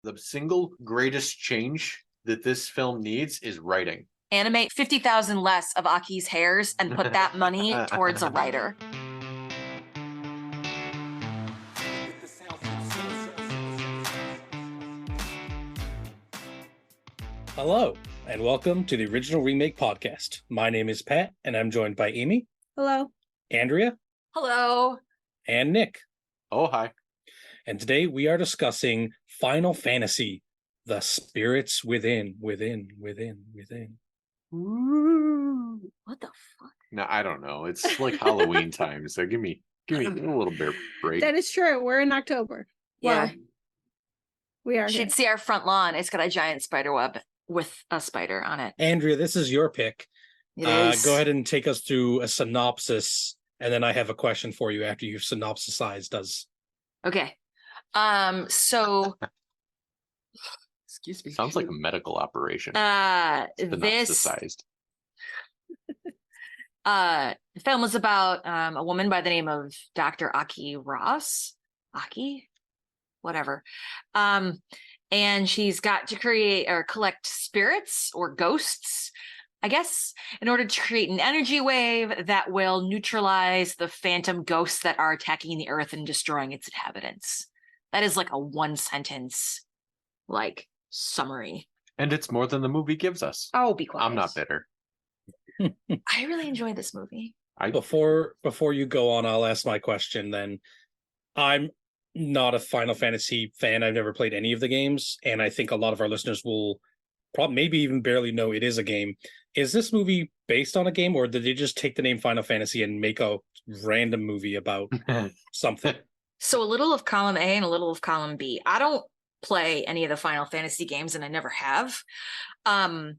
The single greatest change that this film needs is writing. Animate 50,000 less of Aki's hairs and put that money towards a writer. Hello, and welcome to the Original Remake Podcast. My name is Pat, and I'm joined by Amy. Hello. Andrea. Hello. And Nick. Oh, hi. And today we are discussing Final Fantasy, The Spirits Within. Ooh. What the fuck? No, I don't know. It's like Halloween time, so give me a little bit break. That is true. We're in October. Yeah. Well, we are. You should see our front lawn. It's got a giant spider web with a spider on it. Andrea, this is your pick. It is. Go ahead and take us through a synopsis, and then I have a question for you after you've synopsisized us. Okay. So excuse me. Sounds like a medical operation. This the film was about a woman by the name of Dr. Aki Ross. Aki? Whatever. And she's got to create or collect spirits or ghosts, I guess, in order to create an energy wave that will neutralize the phantom ghosts that are attacking the earth and destroying its inhabitants. That is like a one sentence, summary. And it's more than the movie gives us. Oh, be quiet. I'm not bitter. I really enjoyed this movie. Before you go on, I'll ask my question then. I'm not a Final Fantasy fan. I've never played any of the games, and I think a lot of our listeners will probably maybe even barely know it is a game. Is this movie based on a game, or did they just take the name Final Fantasy and make a random movie about something? So a little of column A and a little of column B. I don't play any of the Final Fantasy games, and I never have. I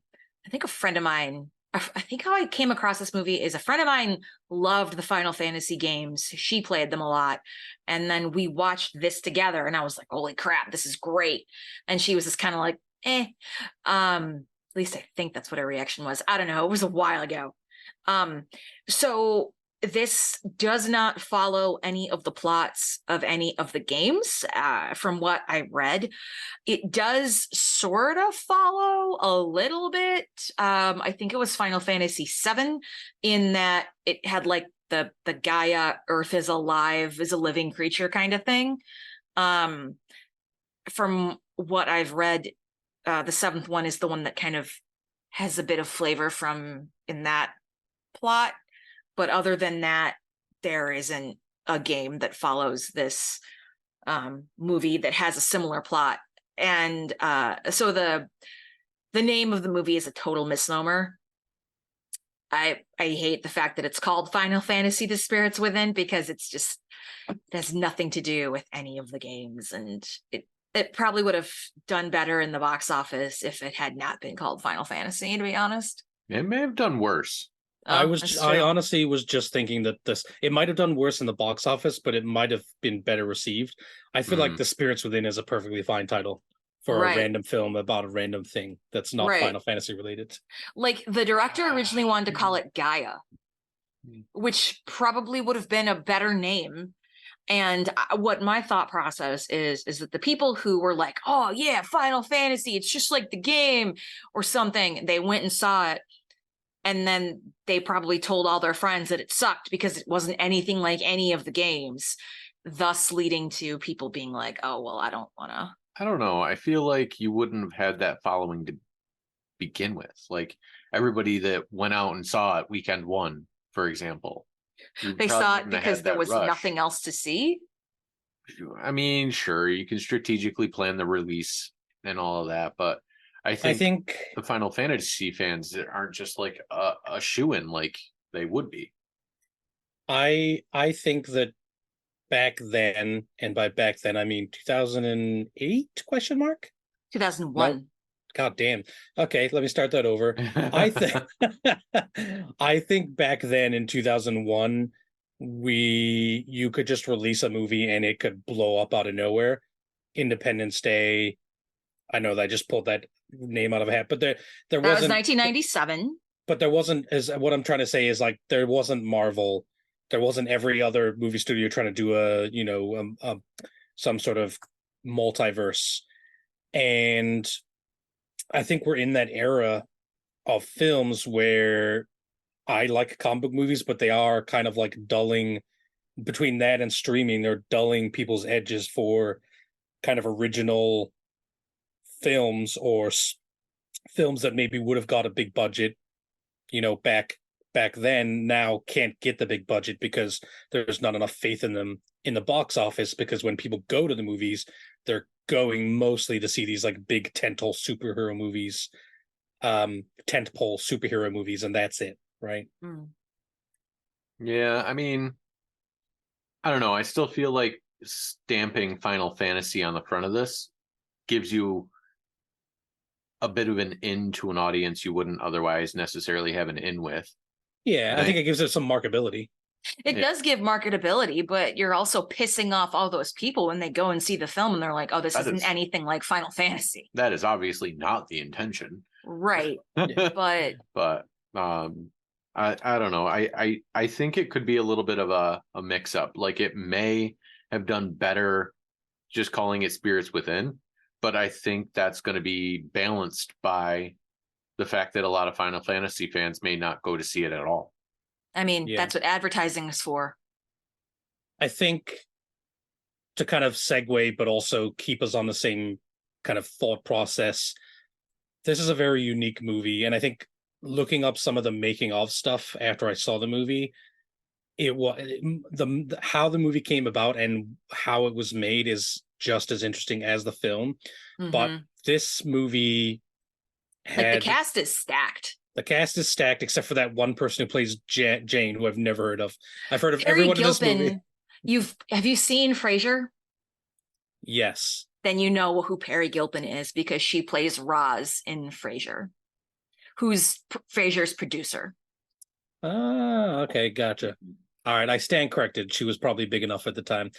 think a friend of mine, I think how I came across this movie is a friend of mine loved the Final Fantasy games. She played them a lot. And then we watched this together, and I was like, holy crap, this is great. And she was just kind of like, at least I think that's what her reaction was. I don't know. It was a while ago. So this does not follow any of the plots of any of the games, from what I read. It does sort of follow a little bit. I think it was Final Fantasy VII, in that it had like the Gaia Earth is alive, is a living creature kind of thing. From what I've read, the seventh one is the one that kind of has a bit of flavor from in that plot. But other than that, there isn't a game that follows this movie that has a similar plot. And so the name of the movie is a total misnomer. I hate the fact that it's called Final Fantasy: The Spirits Within, because it has nothing to do with any of the games. And it probably would have done better in the box office if it had not been called Final Fantasy, to be honest. It may have done worse. I honestly was just thinking that it might have done worse in the box office, but it might have been better received. I feel like The Spirits Within is a perfectly fine title for a random film about a random thing that's not Final Fantasy related. Like, the director originally wanted to call it Gaia, which probably would have been a better name. And what my thought process is that the people who were like, oh yeah, Final Fantasy, it's just like the game or something, they went and saw it. And then they probably told all their friends that it sucked because it wasn't anything like any of the games, thus leading to people being like, oh, well, I don't want to. I don't know. I feel like you wouldn't have had that following to begin with. Like, everybody that went out and saw it weekend one, for example. They saw it because there was nothing else to see? I mean, sure, you can strategically plan the release and all of that, but I think the Final Fantasy fans aren't just like a shoo-in like they would be. I think that back then, and by back then I mean 2008 question mark? 2001. No? God damn. Okay, let me start that over. I think back then in 2001, you could just release a movie and it could blow up out of nowhere. Independence Day. I know that I just pulled that name out of a hat, but there wasn't. That was 1997. But there wasn't, as what I'm trying to say is, like, there wasn't Marvel, there wasn't every other movie studio trying to do some sort of multiverse. And I think we're in that era of films where I like comic book movies, but they are kind of like dulling between that and streaming. They're dulling people's edges for kind of original films or films that maybe would have got a big budget, back then, now can't get the big budget because there's not enough faith in them in the box office, because when people go to the movies, they're going mostly to see these like big tentpole superhero movies, and that's it, right? Yeah, I mean, I don't know. I still feel like stamping Final Fantasy on the front of this gives you a bit of an in to an audience you wouldn't otherwise necessarily have an in with. Yeah, I think it gives it some marketability. It does give marketability, but you're also pissing off all those people when they go and see the film and they're like, oh, this isn't anything like Final Fantasy. That is obviously not the intention. Right. But I don't know. I think it could be a little bit of a mix up. Like, it may have done better just calling it Spirits Within, but I think that's going to be balanced by the fact that a lot of Final Fantasy fans may not go to see it at all. I mean, that's what advertising is for. I think, to kind of segue, but also keep us on the same kind of thought process, this is a very unique movie. And I think looking up some of the making of stuff after I saw the movie, how the movie came about and how it was made is just as interesting as the film. But this movie the cast is stacked. The cast is stacked, except for that one person who plays Jane, who I've never heard of. I've heard of Perry everyone Gilpin, in this movie. Have you seen Frasier? Yes. Then you know who Perry Gilpin is, because she plays Roz in Frasier, who's Frasier's producer. Ah, okay, gotcha. All right, I stand corrected. She was probably big enough at the time.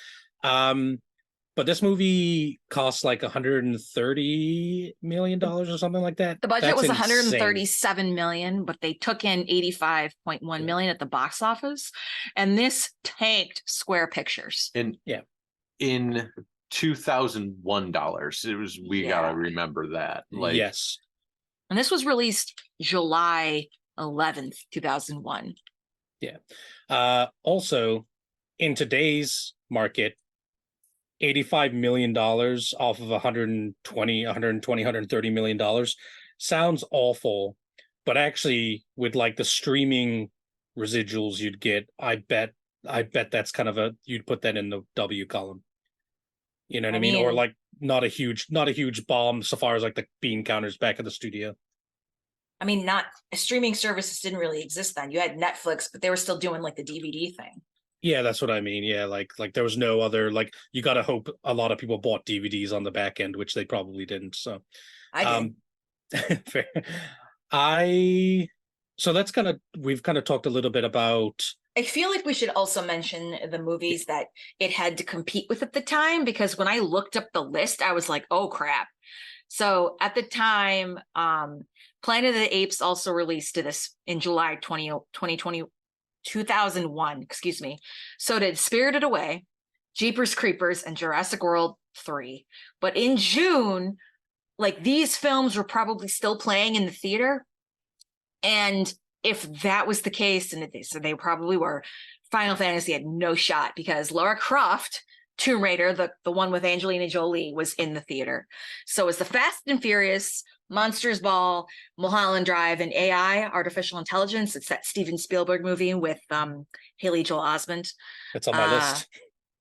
But this movie cost like $130 million or something like that. The budget was $137 million, but they took in $85.1 million at the box office, and this tanked Square Pictures. In $2001, it was. We gotta remember that. Like, yes, and this was released July 11th, 2001. Yeah. Also, in today's market, $85 million off of $130 million sounds awful, but actually with like the streaming residuals you'd get, I bet that's kind of you'd put that in the W column. You know what I mean? Or like not a huge bomb so far as like the bean counters back at the studio. I mean, streaming services didn't really exist then. You had Netflix, but they were still doing like the DVD thing. Yeah, that's what I mean. Yeah, like there was no other, like, you got to hope a lot of people bought DVDs on the back end, which they probably didn't. So I did. Fair. So we've kind of talked a little bit about. I feel like we should also mention the movies that it had to compete with at the time, because when I looked up the list, I was like, oh crap. So at the time, Planet of the Apes also released this in July 2001, excuse me. So did Spirited Away, Jeepers Creepers, and Jurassic World 3. But in June, like, these films were probably still playing in the theater. And if that was the case, and they probably were, Final Fantasy had no shot, because Lara Croft, Tomb Raider, the one with Angelina Jolie, was in the theater. So it's the Fast and Furious, Monsters Ball, Mulholland Drive, and AI, Artificial Intelligence. It's that Steven Spielberg movie with Haley Joel Osment. It's on my list.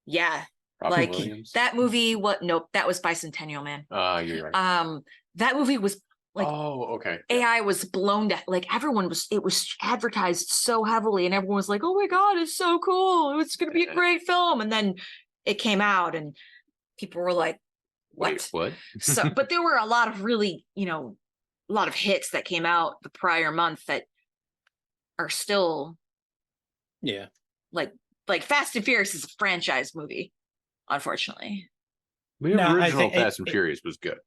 Yeah. Robin like Williams. That movie, nope, that was Bicentennial Man. You're right. That movie was like, oh, okay. AI was blown to, like, it was advertised so heavily, and everyone was like, oh my God, it's so cool. It's going to be a great film. And then it came out and people were like, what? Wait, what? So, but there were a lot of really, a lot of hits that came out the prior month that are still, like Fast and Furious is a franchise movie, unfortunately. The original Fast and Furious was good.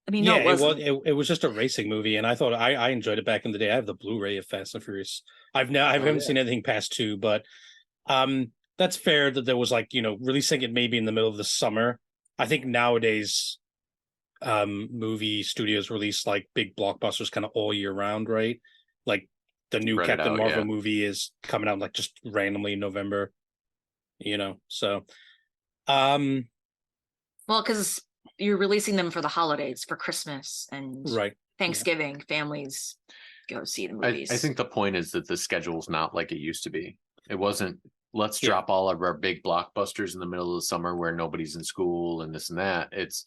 I mean, no, it was just a racing movie, and I thought I enjoyed it back in the day. I have the Blu-ray of Fast and Furious. I haven't seen anything past 2, but that's fair that there was, like, releasing it maybe in the middle of the summer. I think nowadays, movie studios release like big blockbusters kind of all year round, right? Like the new Captain Marvel movie is coming out like just randomly in November, so well, because you're releasing them for the holidays, for Christmas and right. Thanksgiving, families go see the movies. I think the point is that the schedule's not like it used to be. It wasn't, let's drop all of our big blockbusters in the middle of the summer where nobody's in school and this and that. It's,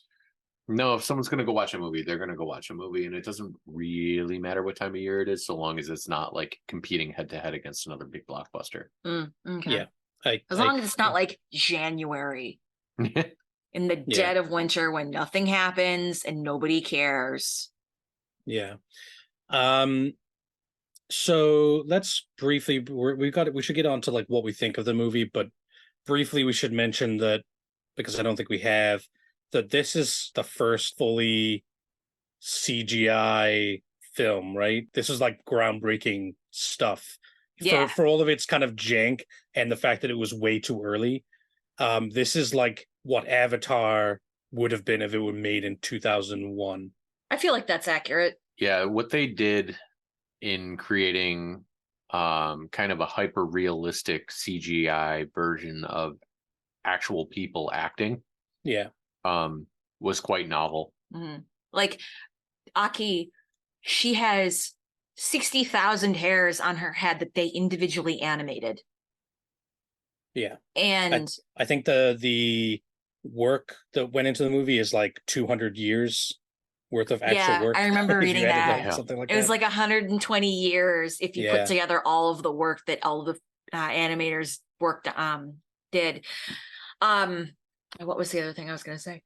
no, if someone's going to go watch a movie, they're going to go watch a movie. And it doesn't really matter what time of year it is, so long as it's not like competing head to head against another big blockbuster. Okay. Yeah. As long as it's not like January in the dead of winter when nothing happens and nobody cares. Yeah. So let's briefly, we should get on to like what we think of the movie, but briefly we should mention that, because I don't think we have, that this is the first fully CGI film, right? This is like groundbreaking stuff. For all of its kind of jank and the fact that it was way too early. This is like what Avatar would have been if it were made in 2001. I feel like that's accurate. Yeah, what they did in creating kind of a hyper realistic CGI version of actual people acting was quite novel. Like Aki, she has 60,000 hairs on her head that they individually animated. Yeah. And I think the work that went into the movie is like 200 years worth of actual work. I remember reading that. Something like it was like 120 years if you put together all of the work that all the animators did. What was the other thing I was going to say?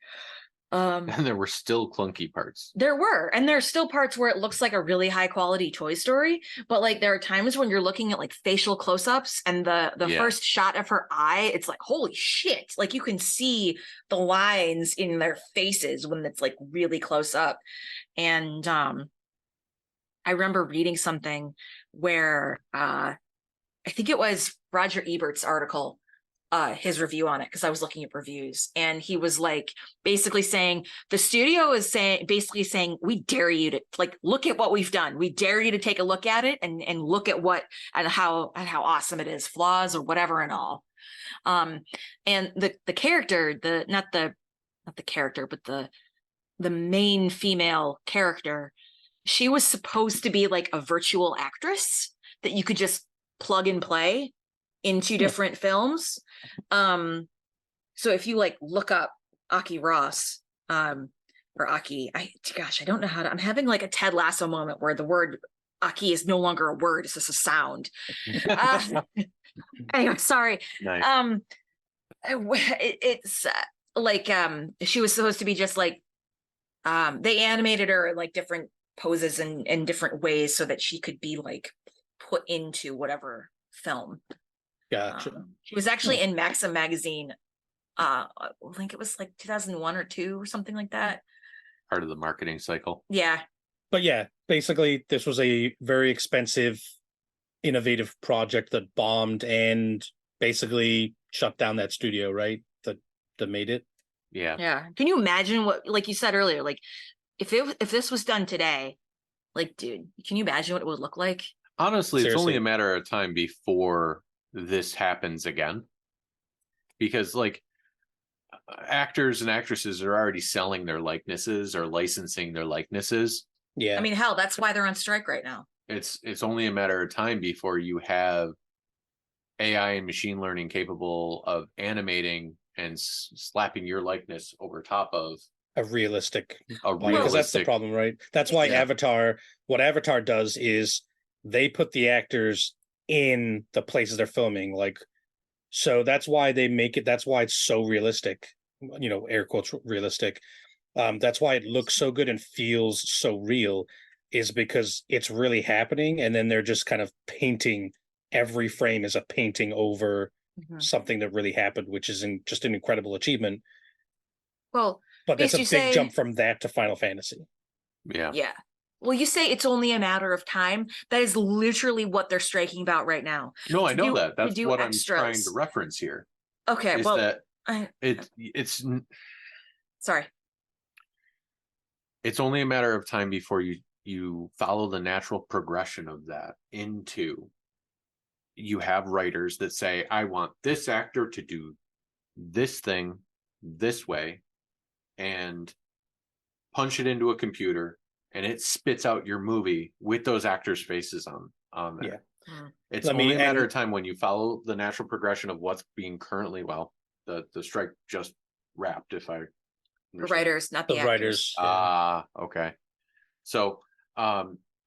And there were still clunky parts. There were, and there's still parts where it looks like a really high quality Toy Story, but like there are times when you're looking at like facial close-ups and the first shot of her eye, it's like, holy shit, like you can see the lines in their faces when it's like really close up. And I remember reading something where I think it was Roger Ebert's article, his review on it, because I was looking at reviews, and he was like basically saying the studio is basically saying we dare you to like look at what we've done. We dare you to take a look at it and look at how awesome it is, flaws or whatever and all. And the character, not the character, but the main female character, she was supposed to be like a virtual actress that you could just plug and play into different films. So if you like look up Aki Ross, or Aki, I don't know how to, I'm having like a Ted Lasso moment where the word Aki is no longer a word, it's just a sound. Anyway, sorry. Nice. It's like, she was supposed to be just like, they animated her in like different poses and different ways so that she could be like put into whatever film. Gotcha. She was actually in Maxim magazine. I think it was like 2001 or 2 or something like that. Part of the marketing cycle. Yeah. But yeah, basically this was a very expensive, innovative project that bombed and basically shut down that studio, right? That made it. Yeah. Yeah. Can you imagine what, like you said earlier, like if this was done today, like, dude, can you imagine what it would look like? Honestly, Seriously. It's only a matter of time before this happens again, because like actors and actresses are already selling their likenesses or licensing their likenesses. Yeah, I mean, hell, that's why they're on strike right now. It's only a matter of time before you have AI and machine learning capable of animating and slapping your likeness over top of a realistic, because that's the problem, right? That's why what Avatar does is they put the actors in the places they're filming, like, so that's why they make it, that's why it's so realistic, air quotes realistic. That's why it looks so good and feels so real, is because it's really happening, and then they're just kind of painting, every frame is a painting over something that really happened, which is just an incredible achievement. Well, but that's a big jump from that to Final Fantasy. Yeah. Well, you say it's only a matter of time. That is literally what they're striking about right now. No, I know that. That's what extras. I'm trying to reference here. Okay, well, that it's sorry. it's only a matter of time before you follow the natural progression of that into, you have writers that say, I want this actor to do this thing this way, and punch it into a computer, and it spits out your movie with those actors' faces on there. Yeah. It's only a matter of time when you follow the natural progression of what's being currently, well, the strike just wrapped, if I The writers, not the actors. Okay. So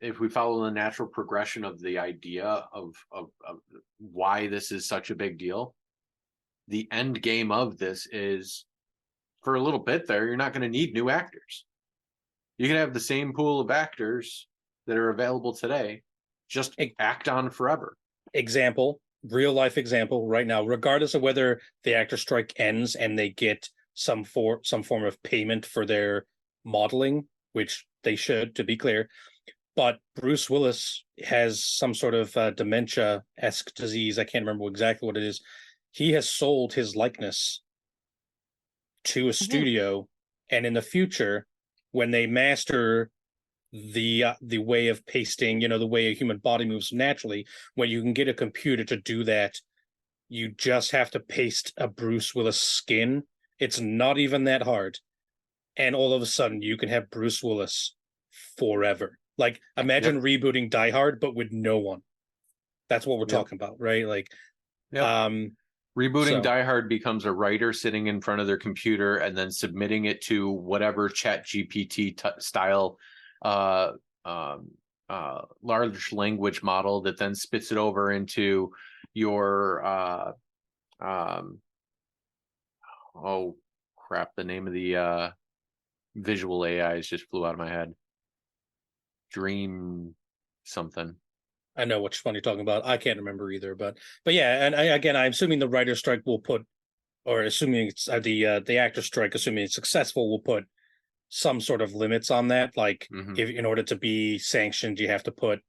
if we follow the natural progression of the idea of why this is such a big deal, the end game of this is, for a little bit there, you're not going to need new actors. You can have the same pool of actors that are available today, just act on forever. Real life example right now, regardless of whether the actor strike ends and they get some form of payment for their modeling, which they should, to be clear. But Bruce Willis has some sort of dementia-esque disease. I can't remember exactly what it is. He has sold his likeness to a studio, and in the future, when they master the way of pasting, the way a human body moves naturally, when you can get a computer to do that, you just have to paste a Bruce Willis skin. It's not even that hard. And all of a sudden, you can have Bruce Willis forever. Like, imagine rebooting Die Hard, but with no one. That's what we're talking about, right? Like, rebooting Die Hard becomes a writer sitting in front of their computer and then submitting it to whatever Chat GPT style large language model that then spits it over into your oh crap, the name of the visual AIs just flew out of my head. Dream something. I know which one you're talking about. I can't remember either, but yeah, and I'm assuming the writer's strike will put, or assuming it's the actor strike, assuming it's successful, will put some sort of limits on that. Like, if in order to be sanctioned, you have to put,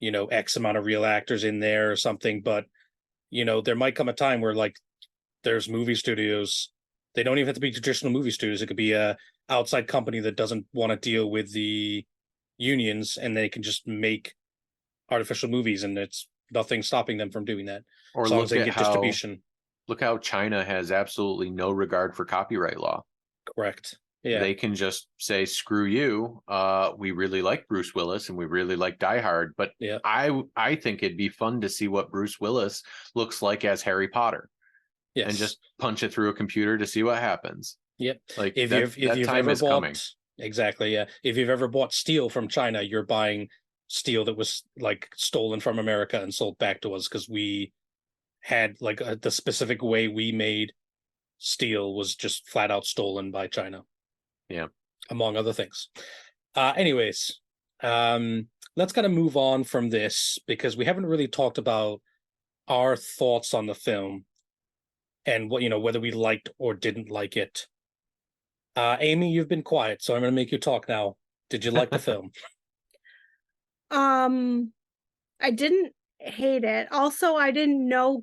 X amount of real actors in there or something. But there might come a time where, like, there's movie studios. They don't even have to be traditional movie studios. It could be a outside company that doesn't want to deal with the unions, and they can just make artificial movies, and it's nothing stopping them from doing that. Or as long as they get distribution. Look how China has absolutely no regard for copyright law. Correct. Yeah. They can just say, screw you. We really like Bruce Willis and we really like Die Hard, but I think it'd be fun to see what Bruce Willis looks like as Harry Potter. Yes. And just punch it through a computer to see what happens. Yep. Like, if you've ever bought, exactly, yeah. If you've ever bought steel from China, you're buying steel that was, like, stolen from America and sold back to us, because we had, like, the specific way we made steel was just flat out stolen by China. Yeah. Among other things. Anyways, let's kind of move on from this, because we haven't really talked about our thoughts on the film and what, whether we liked or didn't like it. Amy, you've been quiet, so I'm going to make you talk now. Did you like the film? I didn't hate it. Also, I didn't know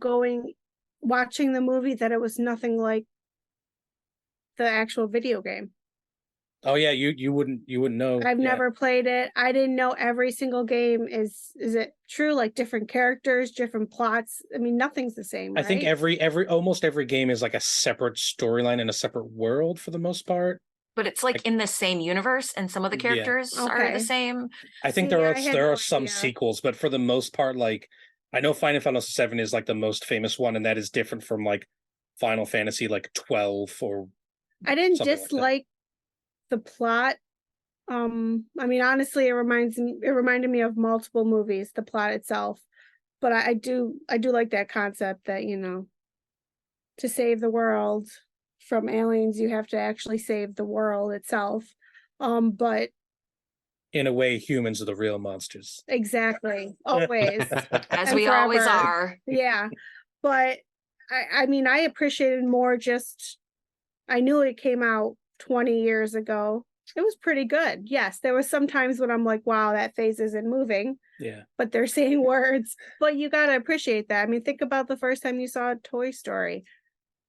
watching the movie that it was nothing like the actual video game. Oh yeah, you wouldn't know. I've never played it. I didn't know every single game is it true, like different characters, different plots. I mean, nothing's the same, right? I think almost every game is like a separate storyline and a separate world for the most part. But it's like in the same universe, and some of the characters are the same. I think there are some sequels, but for the most part, like, I know Final Fantasy VII is like the most famous one, and that is different from like Final Fantasy like 12 or. I didn't dislike the plot. I mean, honestly, it reminded me of multiple movies, the plot itself. But I do like that concept that, to save the world from aliens, you have to actually save the world itself. But in a way, humans are the real monsters. Exactly. Always. As we forever. Always are. Yeah. But I mean, I appreciated more I knew it came out 20 years ago. It was pretty good. Yes, there was some times when I'm like, wow, that face isn't moving. Yeah. But they're saying words. But you got to appreciate that. I mean, think about the first time you saw Toy Story.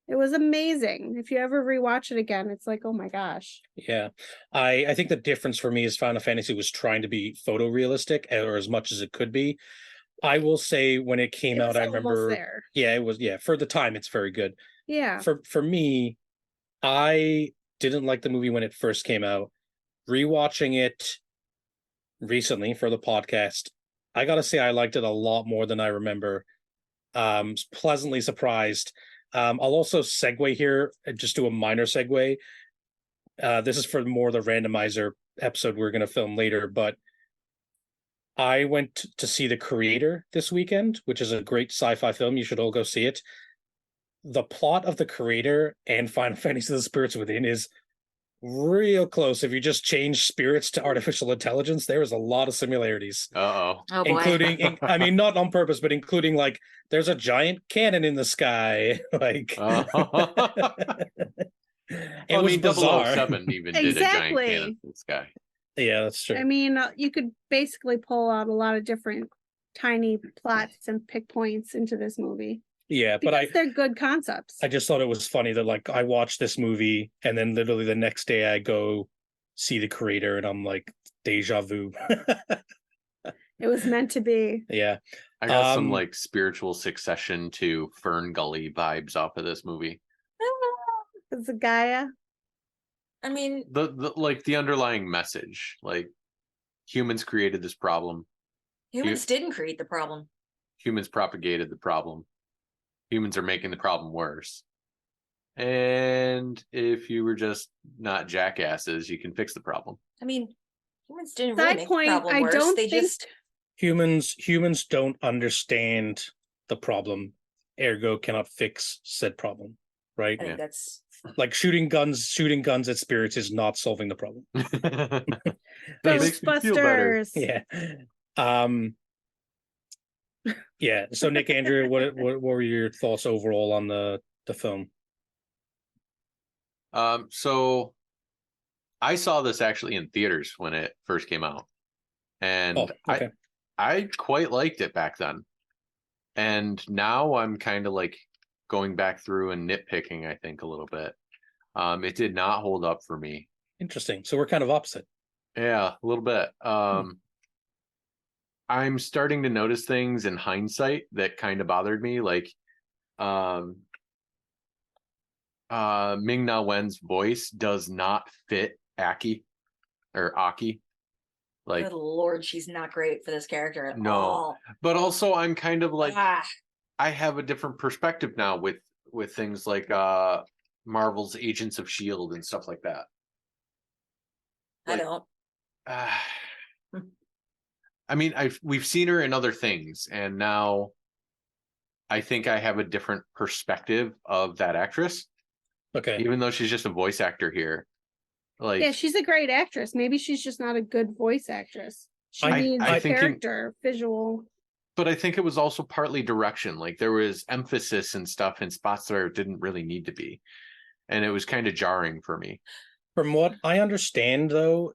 It was amazing. If you ever rewatch it again, it's like, oh my gosh. Yeah. I think the difference for me is Final Fantasy was trying to be photorealistic, or as much as it could be. I will say when it came out, I remember there. Yeah, it was, yeah, for the time it's very good. Yeah. For me, I didn't like the movie when it first came out. Rewatching it recently for the podcast, I gotta say I liked it a lot more than I remember. Pleasantly surprised. I'll also segue here, just do a minor segue. This is for more the randomizer episode we're going to film later, but I went to see The Creator this weekend, which is a great sci-fi film. You should all go see it. The plot of The Creator and Final Fantasy the Spirits Within is real close. If you just change spirits to artificial intelligence, there is a lot of similarities. Oh boy. Including, I mean, not on purpose, but including like there's a giant cannon in the sky. Like, it was bizarre. 007 even did a giant cannon in the sky. Yeah, that's true. I mean, you could basically pull out a lot of different tiny plots and pick points into this movie. Yeah, because they're good concepts. I just thought it was funny that like I watched this movie and then literally the next day I go see The Creator and I'm like, deja vu. It was meant to be. Yeah. I got some like spiritual Succession to Fern Gully vibes off of this movie. It's a Gaia. I mean, the like the underlying message, like humans created this problem. Humans didn't create the problem. Humans propagated the problem. Humans are making the problem worse. And if you were just not jackasses, you can fix the problem. I mean, humans didn't really make the problem worse. Humans don't understand the problem, ergo cannot fix said problem, right? I think that's like shooting guns at spirits is not solving the problem. Ghostbusters. Yeah. Yeah. So Nick, Andrew, what were your thoughts overall on the film? So I saw this actually in theaters when it first came out. And I quite liked it back then. And now I'm kind of like going back through and nitpicking, I think, a little bit. It did not hold up for me. Interesting. So we're kind of opposite. Yeah, a little bit. I'm starting to notice things in hindsight that kind of bothered me, like Ming-Na Wen's voice does not fit Aki. Like, good Lord, she's not great for this character at all. But also I'm kind of like I have a different perspective now with things like Marvel's Agents of S.H.I.E.L.D. and stuff like that. Like, I don't. I mean, we've seen her in other things, and now I think I have a different perspective of that actress. Okay. Even though she's just a voice actor here. Like, yeah, she's a great actress. Maybe she's just not a good voice actress. She needs a character, visual. But I think it was also partly direction. Like there was emphasis and stuff in spots where it didn't really need to be. And it was kind of jarring for me. From what I understand, though,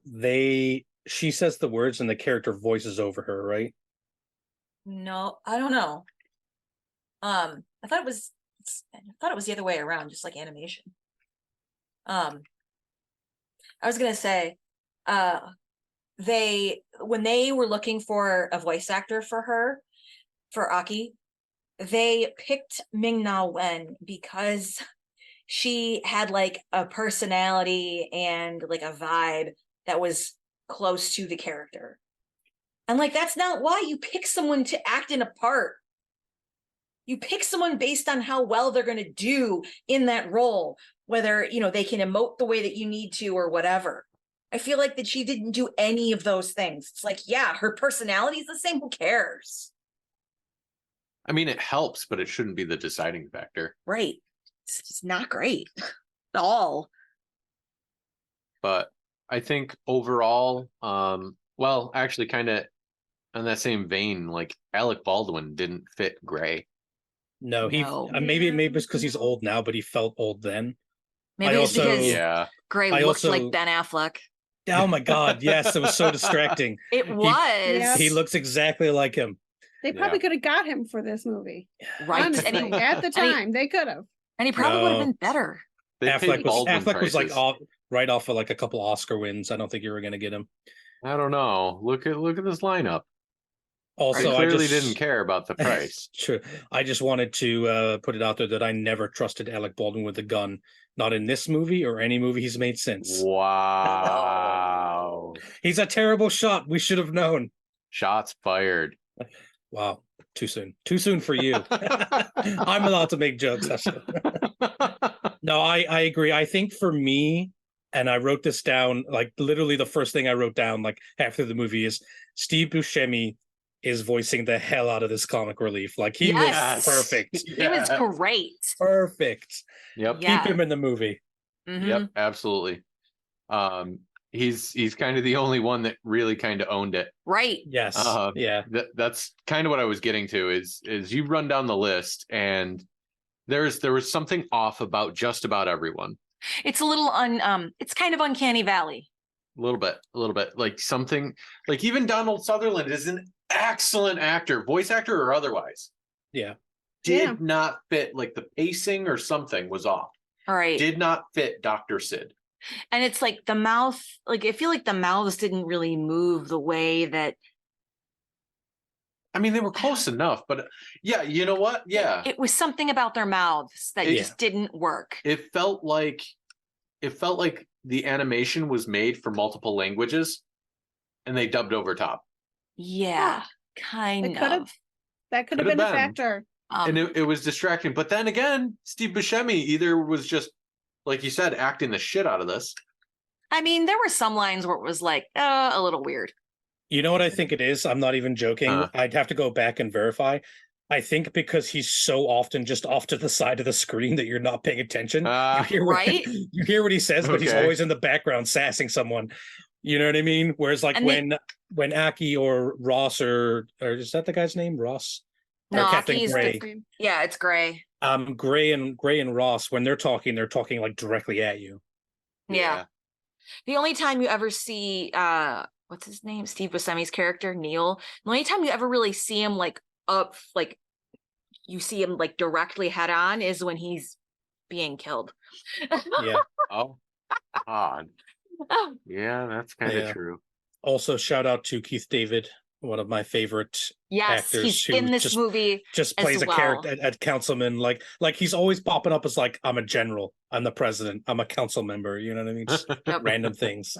she says the words and the character voices over her, right? No, I don't know. I thought it was the other way around, just like animation. I was gonna say, when they were looking for a voice actor for Aki, they picked Ming-Na Wen because she had like a personality and like a vibe that was close to the character. And like, that's not why you pick someone to act in a part. You pick someone based on how well they're going to do in that role, whether, they can emote the way that you need to or whatever. I feel like that she didn't do any of those things. It's like, yeah, her personality is the same. Who cares? I mean, it helps, but it shouldn't be the deciding factor. Right. It's not great at all. But I think overall, well, actually kind of in that same vein, like Alec Baldwin didn't fit Gray. No, maybe it's because he's old now, but he felt old then. Maybe it's because Gray looked like Ben Affleck. Oh my God, yes, it was so distracting. It was. He looks exactly like him. They probably could have got him for this movie. Right. Honestly, at the time, they could have. And he probably would have been better. They paid Baldwin Affleck was like prices. right off of like a couple Oscar wins. I don't think you were going to get him. I don't know. Look at this lineup. Also, they clearly didn't care about the price. True. I just wanted to put it out there that I never trusted Alec Baldwin with a gun. Not in this movie or any movie he's made since. Wow. He's a terrible shot. We should have known. Shots fired. Wow. Too soon. Too soon for you. I'm allowed to make jokes. No, I agree. I think for me, and I wrote this down, like literally the first thing I wrote down, like after the movie, is Steve Buscemi is voicing the hell out of this comic relief. Like he was perfect. He was great. Perfect. Yep. Keep him in the movie. Mm-hmm. Yep, absolutely. He's kind of the only one that really kind of owned it. Right. Yes. Yeah. That's kind of what I was getting to is you run down the list and there was something off about just about everyone. It's a little it's kind of uncanny valley. A little bit. Like something like even Donald Sutherland is an excellent actor, voice actor or otherwise. Yeah. Did not fit, like the pacing or something was off. All right. Did not fit Dr. Sid. And it's like the mouth, like I feel like the mouths didn't really move the way that. I mean, they were close enough, but yeah, you know what? Yeah. It was something about their mouths that just didn't work. It felt like the animation was made for multiple languages and they dubbed over top. Yeah, kind of. That could have been a factor. And it was distracting. But then again, Steve Buscemi either was just, like you said, acting the shit out of this. I mean, there were some lines where it was like, a little weird. You know what I think it is? I'm not even joking. I'd have to go back and verify. I think because he's so often just off to the side of the screen that you're not paying attention. You hear what he says, but he's always in the background sassing someone. You know what I mean? Whereas like when Aki or Ross or is that the guy's name? Ross? No, Captain Gray. It's Gray. Gray and Ross, when they're talking like directly at you. Yeah. The only time you ever see what's his name? Steve Buscemi's character, Neil. The only time you ever really see him like up, like you see him like directly head on is when he's being killed. Yeah. Oh, odd. Yeah, that's kind of true. Also, shout out to Keith David, one of my favorite actors. He's in this movie. Just plays a character, a councilman. Like he's always popping up as like, I'm a general, I'm the president, I'm a council member. You know what I mean? Just random things.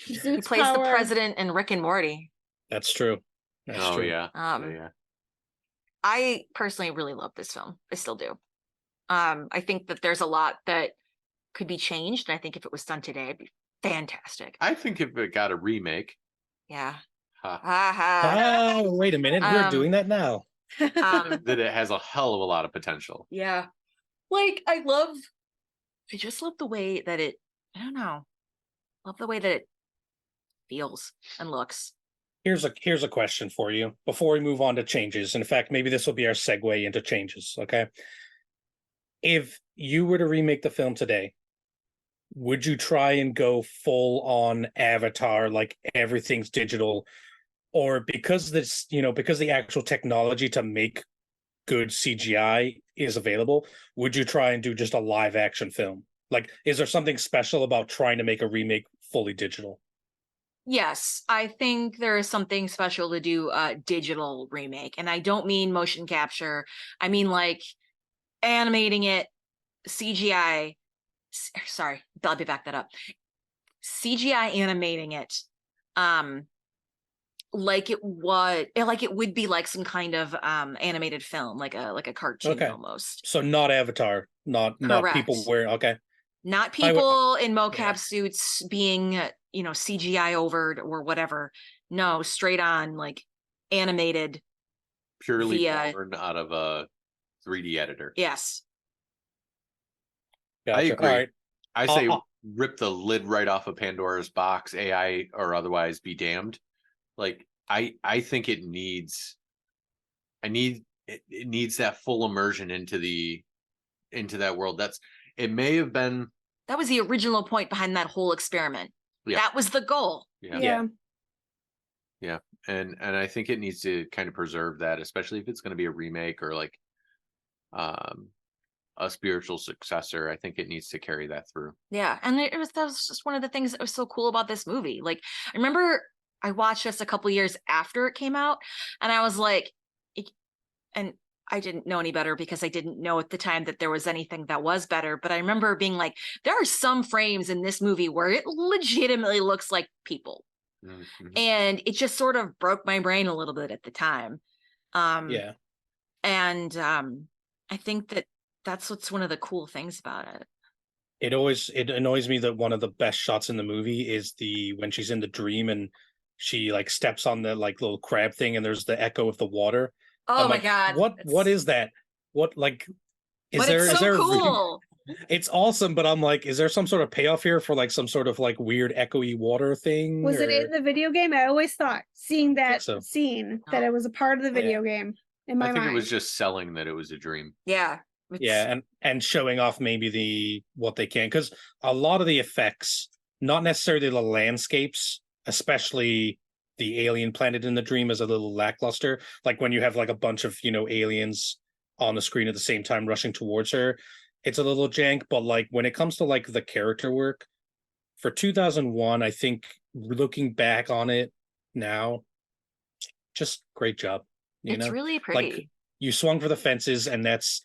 He plays the president in Rick and Morty. That's true. That's true. Yeah. I personally really love this film. I still do. I think that there's a lot that could be changed, and I think if it was done today, it'd be fantastic. I think if it got a remake. Yeah. Oh, wait a minute. We're doing that now. That it has a hell of a lot of potential. Yeah. Like, I just love the way that it, I don't know. Love the way that it feels and looks. Here's a question for you before we move on to changes. In fact, maybe this will be our segue into changes. Okay. If you were to remake the film today, would you try and go full on Avatar, like everything's digital, or because the actual technology to make good CGI is available, would you try and do just a live action film? Like, is there something special about trying to make a remake fully digital? Yes, I think there is something special to do a digital remake. And I don't mean motion capture. I mean like animating it, CGI. Sorry, let me back that up. CGI animating it, like it would be like some kind of animated film, like a cartoon almost. So not Avatar, not people wearing not people in mocap suits being CGI overed or whatever. No, straight on like animated, purely born out of a 3D editor. Yes. Gotcha. I agree. Right. I say rip the lid right off of Pandora's box, AI or otherwise be damned. Like I think it needs that full immersion into that world. It may have been, that was the original point behind that whole experiment. Yeah. That was the goal. Yeah. And I think it needs to kind of preserve that, especially if it's going to be a remake or like a spiritual successor, I think it needs to carry that through. Yeah, and that was just one of the things that was so cool about this movie. Like, I remember I watched this a couple years after it came out, and I was like, and I didn't know any better because I didn't know at the time that there was anything that was better. But I remember being like, there are some frames in this movie where it legitimately looks like people. Mm-hmm. And it just sort of broke my brain a little bit at the time. Yeah. And I think that that's what's one of the cool things about it. It annoys me that one of the best shots in the movie is when she's in the dream and she like steps on the like little crab thing and there's the echo of the water. Oh my God. What is that? What like is there cool. It's awesome, but I'm like, is there some sort of payoff here for like some sort of like weird echoey water thing? Was it in the video game? I always thought seeing that scene that it was a part of the video game in my mind. I think it was just selling that it was a dream. Yeah. And showing off maybe what they can, because a lot of the effects, not necessarily the landscapes, especially the alien planet in the dream, is a little lackluster. Like when you have like a bunch of aliens on the screen at the same time rushing towards her, it's a little jank. But like when it comes to like the character work for 2001, I think looking back on it now, just great job. It's really pretty. Like you swung for the fences, and that's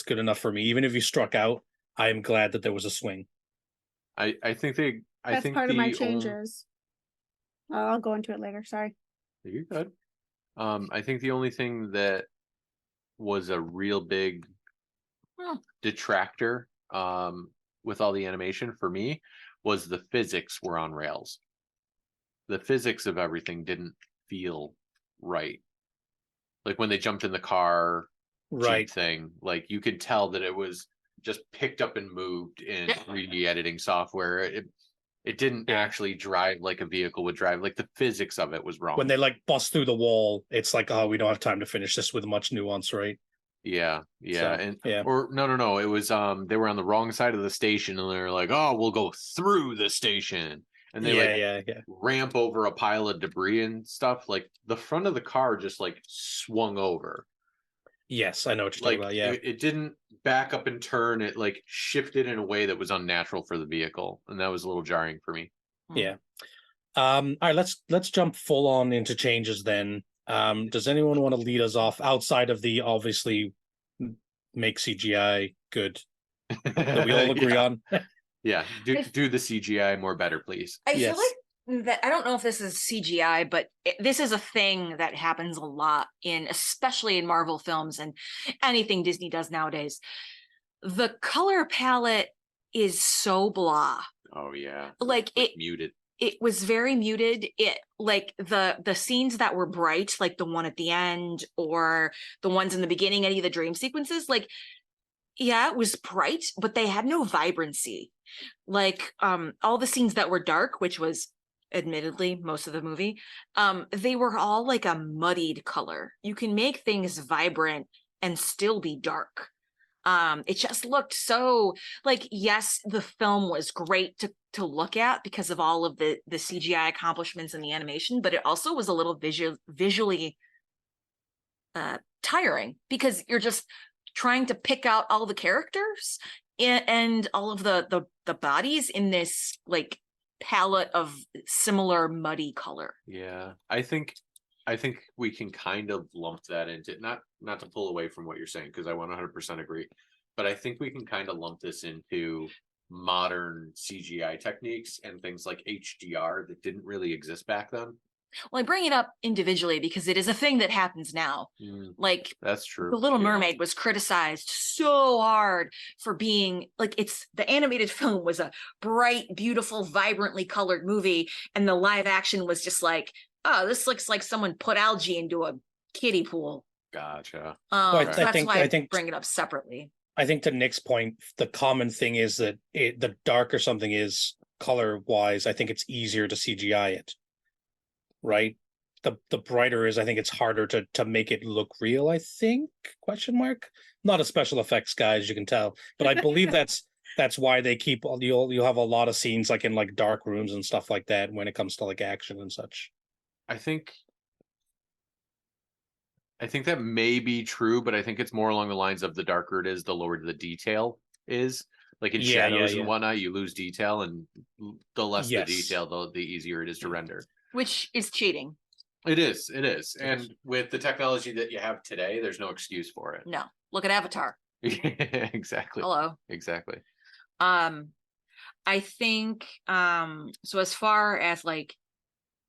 good enough for me. Even if you struck out, I am glad that there was a swing. I think that's part of my changes. I'll go into it later. Sorry. You're good. I think the only thing that was a real big detractor with all the animation for me was the physics were on rails. The physics of everything didn't feel right. Like when they jumped in the car, Jeep thing, like you could tell that it was just picked up and moved in 3D editing software. It didn't actually drive like a vehicle would drive. Like the physics of it was wrong. When they like bust through the wall, it's like, oh, we don't have time to finish this with much nuance, right? Yeah. Or no. It was they were on the wrong side of the station, and they're like, oh, we'll go through the station, and they ramp over a pile of debris and stuff. Like the front of the car just like swung over. Yes, I know what you're talking about. Yeah, it didn't back up and turn. It like shifted in a way that was unnatural for the vehicle, and that was a little jarring for me. Yeah. All right, let's jump full on into changes then. Does anyone want to lead us off outside of the obviously make CGI good that we all agree on? Yeah, do the CGI more better, please. I feel like that I don't know if this is CGI, but this is a thing that happens a lot especially in Marvel films and anything Disney does nowadays. The color palette is so blah. Oh yeah. Like muted. It was very muted. It like the scenes that were bright, like the one at the end or the ones in the beginning, any of the dream sequences, like yeah, it was bright, but they had no vibrancy. Like all the scenes that were dark, which was admittedly most of the movie, they were all like a muddied color. You can make things vibrant and still be dark. It just looked so like, yes, the film was great to look at because of all of the CGI accomplishments and the animation, but it also was a little visually tiring because you're just trying to pick out all the characters and all of the bodies in this like palette of similar muddy color. Yeah, I think we can kind of lump that into not to pull away from what you're saying because I 100% agree, but I think we can kind of lump this into modern CGI techniques and things like HDR that didn't really exist back then. Well, I bring it up individually because it is a thing that happens now. Like that's true. The Little Mermaid was criticized so hard for being like the animated film was a bright, beautiful, vibrantly colored movie, and the live action was just like, oh, this looks like someone put algae into a kiddie pool. Gotcha. That's why I bring it up separately. I think to Nick's point, the common thing is that the darker something is color wise, I think it's easier to CGI it. Right? The brighter is, I think it's harder to make it look real, I think, ? Not a special effects guy, as you can tell, but I believe that's why they keep you'll have a lot of scenes like in like dark rooms and stuff like that when it comes to like action and such. I think I think that may be true, but I think it's more along the lines of the darker it is, the lower the detail is. Like in shadows and whatnot, you lose detail, and the less the detail, the easier it is to render. Which is cheating. It is. And with the technology that you have today, there's no excuse for it. No. Look at Avatar. Exactly. Hello. Exactly. I think so as far as like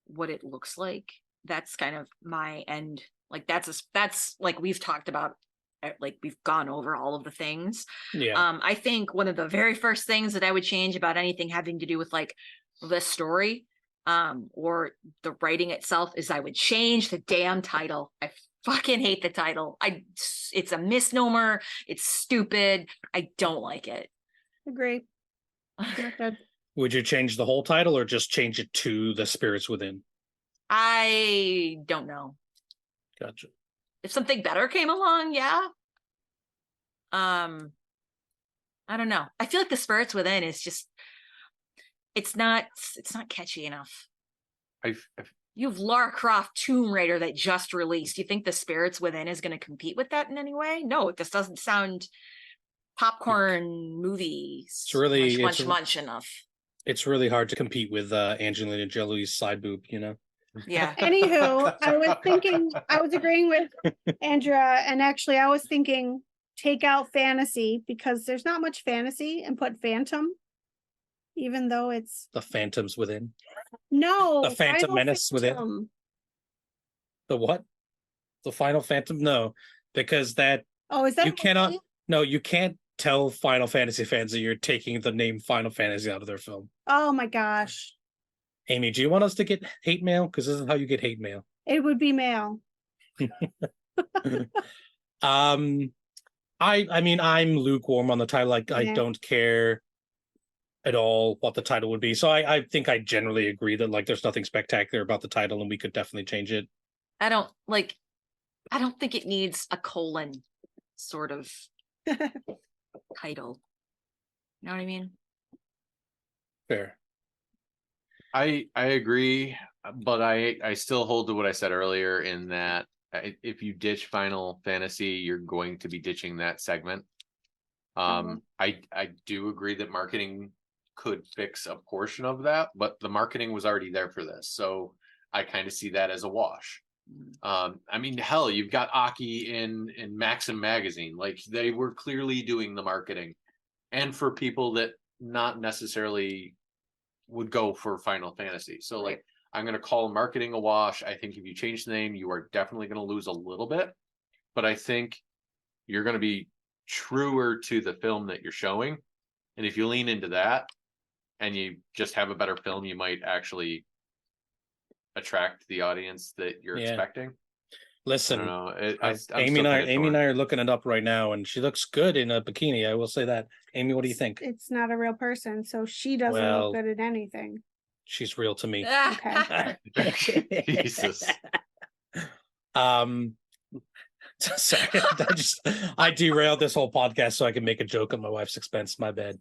what it looks like, that's kind of my end. Like that's like we've talked about, like we've gone over all of the things. Yeah. I think one of the very first things that I would change about anything having to do with like the story or the writing itself is I would change the damn title. I fucking hate the title. It's a misnomer. It's stupid. I don't like it. Agree. Would you change the whole title or just change it to The Spirits Within? I don't know. Gotcha. If something better came along, yeah. I don't know. I feel like The Spirits Within is just it's not catchy enough. You have Lara Croft Tomb Raider that just released. You think The Spirits Within is going to compete with that in any way? No, it just doesn't sound popcorn movies. It's really much enough. It's really hard to compete with Angelina Jolie's side boob, you know? Yeah. Anywho, I was agreeing with Andrea, and actually I was thinking take out fantasy because there's not much fantasy, and put phantom, even though it's The Phantoms Within. No, The Phantom Menace Within. The what? The Final Phantom? No, because that. Oh, is that you cannot? No, you can't tell Final Fantasy fans that you're taking the name Final Fantasy out of their film. Oh my gosh. Amy, do you want us to get hate mail? Because this is how you get hate mail. It would be mail. I mean, I'm lukewarm on the title. Like, I don't care at all what the title would be. So I think I generally agree that like there's nothing spectacular about the title, and we could definitely change it. I don't think it needs a colon sort of title. You know what I mean? Fair. I agree, but I still hold to what I said earlier in that if you ditch Final Fantasy, you're going to be ditching that segment. I do agree that marketing could fix a portion of that, but the marketing was already there for this, so I kind of see that as a wash. I mean, hell, you've got Aki in Maxim magazine. Like, they were clearly doing the marketing, and for people that not necessarily would go for Final Fantasy. So like, I'm going to call marketing a wash. I think if you change the name, you are definitely going to lose a little bit, but I think you're going to be truer to the film that you're showing. And if you lean into that and you just have a better film, you might actually attract the audience that you're expecting. Listen, I don't know. Amy and I are looking it up right now, and she looks good in a bikini. I will say that. Amy, what do you think? It's not a real person, so she doesn't look good at anything. She's real to me. Okay. Jesus. Sorry, I derailed this whole podcast so I can make a joke at my wife's expense. My bad.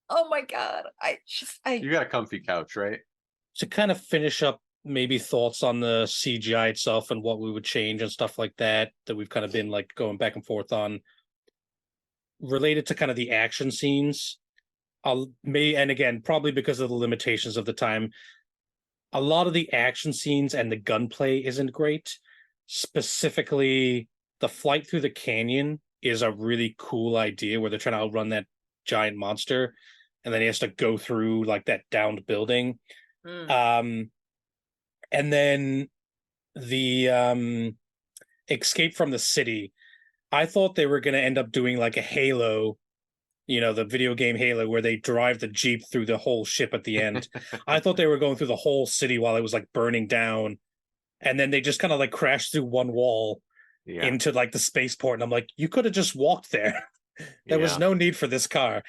Oh my god! You got a comfy couch, right? To kind of finish up, maybe thoughts on the CGI itself and what we would change and stuff like that we've kind of been like going back and forth on, related to kind of the action scenes. And again, probably because of the limitations of the time, a lot of the action scenes and the gunplay isn't great. Specifically, the flight through the canyon is a really cool idea where they're trying to outrun that giant monster, and then he has to go through like that downed building. And then the escape from the city, I thought they were going to end up doing like a Halo, the video game Halo, where they drive the Jeep through the whole ship at the end. I thought they were going through the whole city while it was like burning down, and then they just kind of like crashed through one wall into like the spaceport, and I'm like, you could have just walked there. There was no need for this car.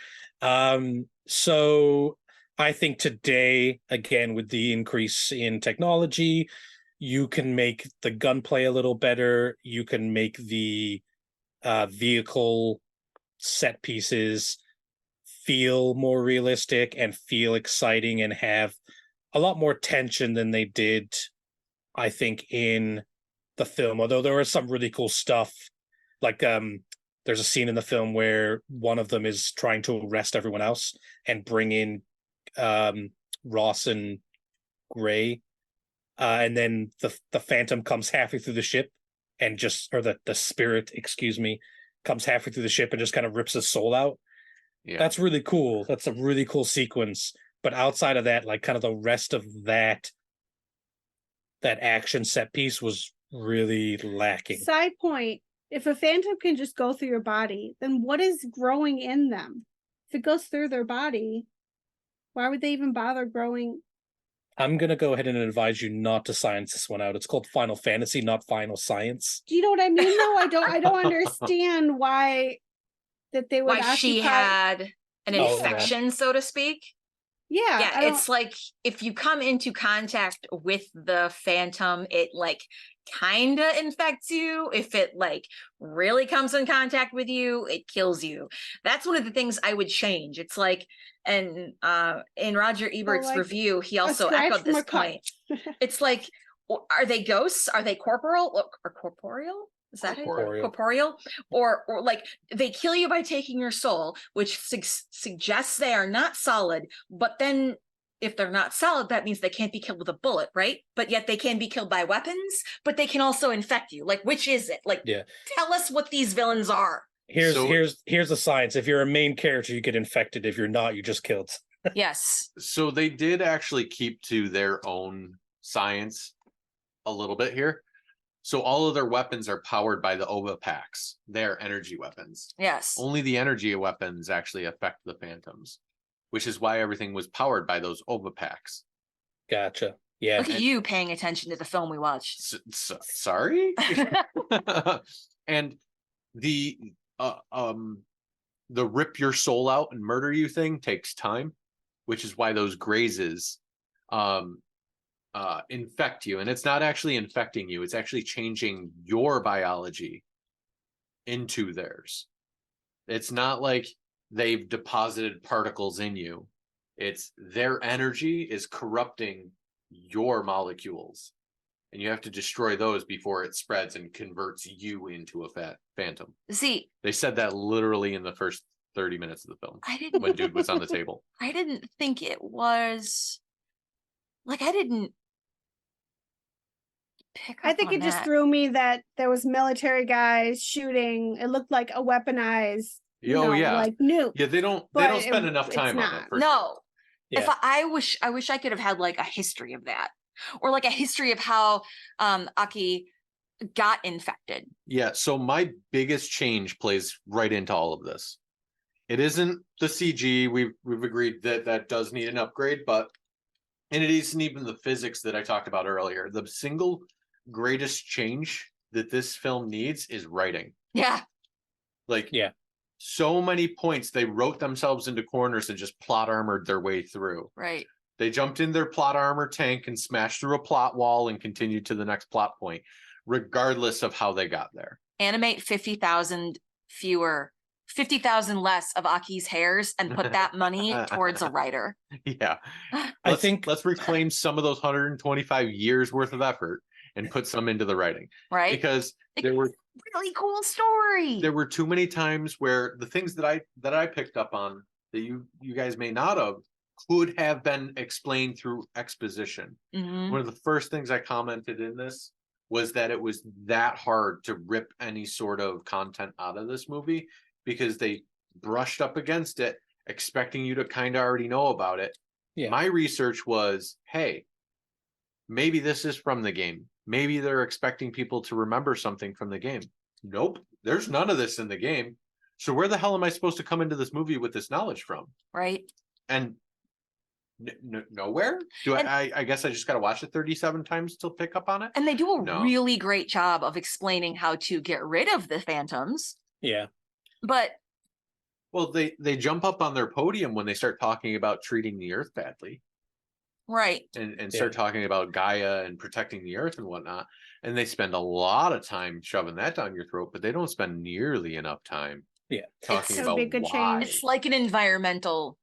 So I think today, again, with the increase in technology, you can make the gunplay a little better. You can make the vehicle set pieces feel more realistic and feel exciting and have a lot more tension than they did, I think, in the film, although there was some really cool stuff. Like there's a scene in the film where one of them is trying to arrest everyone else and bring in Ross and Gray, and then the Phantom comes halfway through the ship and just, or the spirit, excuse me, comes halfway through the ship and just kind of rips his soul out. Yeah. That's really cool. That's a really cool sequence. But outside of that, like kind of the rest of that action set piece was really lacking. Side point, if a Phantom can just go through your body, then what is growing in them? If it goes through their body, why would they even bother growing? I'm going to go ahead and advise you not to science this one out. It's called Final Fantasy, not Final Science. Do you know what I mean, though? I don't understand why that they would why she had an infection, so to speak. Yeah, it's like if you come into contact with the Phantom, it like kind of infects you. If it like really comes in contact with you, it kills you. That's one of the things I would change. It's like, and in Roger Ebert's review, he also echoed this point. It's like, are they ghosts? Are they corporeal? Is that corporeal? Or like they kill you by taking your soul, which suggests they are not solid. But then if they're not solid, that means they can't be killed with a bullet, right? But yet they can be killed by weapons, but they can also infect you. Like, which is it? Like, tell us what these villains are. Here's the science. If you're a main character, you get infected. If you're not, you just killed. Yes. So they did actually keep to their own science a little bit here. So all of their weapons are powered by the OVA packs. They're energy weapons. Yes. Only the energy weapons actually affect the Phantoms, which is why everything was powered by those OVA packs. Gotcha. Yeah. Look at you paying attention to the film we watched. Sorry? And the rip your soul out and murder you thing takes time, which is why those grazes infect you. And it's not actually infecting you, it's actually changing your biology into theirs. It's not like they've deposited particles in you. It's their energy is corrupting your molecules, and you have to destroy those before it spreads and converts you into a Phantom. See, they said that literally in the first 30 minutes of the film. When dude was on the table. I didn't think it was like, I didn't pick up. I think it just threw me that there was military guys shooting. It looked like a weaponized like nuke. Yeah, they don't spend enough time on it. No. Yeah. If I wish I could have had like a history of that, or like a history of how Aki got infected. Yeah, so my biggest change plays right into all of this. It isn't the CG. We've agreed that does need an upgrade, and it isn't even the physics that I talked about earlier. The single greatest change that this film needs is writing. Yeah. So many points they wrote themselves into corners and just plot armored their way through. Right. They jumped in their plot armor tank and smashed through a plot wall and continued to the next plot point, regardless of how they got there. Animate 50,000 less of Aki's hairs and put that money towards a writer. Yeah. Let's reclaim some of those 125 years worth of effort and put some into the writing. Right. Because there were really cool story. There were too many times where the things that I picked up on that you guys may not have could have been explained through exposition. Mm-hmm. One of the first things I commented in this was that it was that hard to rip any sort of content out of this movie because they brushed up against it, expecting you to kind of already know about it. Yeah. My research was, hey, maybe this is from the game. Maybe they're expecting people to remember something from the game. Nope, there's none of this in the game. So where the hell am I supposed to come into this movie with this knowledge from? Right. And nowhere? I guess I just got to watch it 37 times to pick up on it? And they do a really great job of explaining how to get rid of the Phantoms. Yeah. But... well, they jump up on their podium when they start talking about treating the Earth badly. Right. And start talking about Gaia and protecting the Earth and whatnot. And they spend a lot of time shoving that down your throat, but they don't spend nearly enough time talking about why. It's like an environmental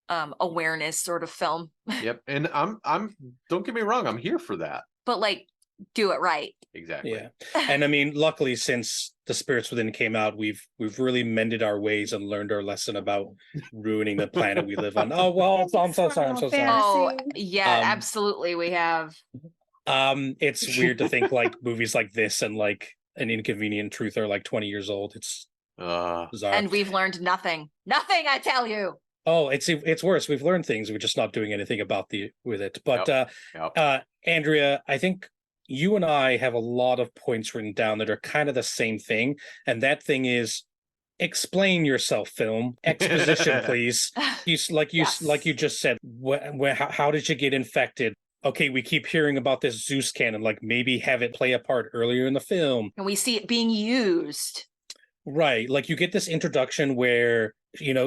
awareness sort of film. Yep. And I'm don't get me wrong, I'm here for that. But like do it right. Exactly. Yeah. And I mean, luckily, since The Spirits Within came out, we've really mended our ways and learned our lesson about ruining the planet we live on. Oh, well, I'm so sorry. I'm so sorry. Oh, yeah, absolutely. We have. It's weird to think like movies like this and like An Inconvenient Truth are like 20 years old. It's bizarre. And we've learned nothing. Nothing, I tell you. Oh, it's worse. We've learned things. We're just not doing anything about with it. But Andrea, I think you and I have a lot of points written down that are kind of the same thing, and that thing is explain yourself. Film exposition, please. Like you just said. How did you get infected? Okay, we keep hearing about this Zeus cannon. Like maybe have it play a part earlier in the film, and we see it being used. Right, like you get this introduction where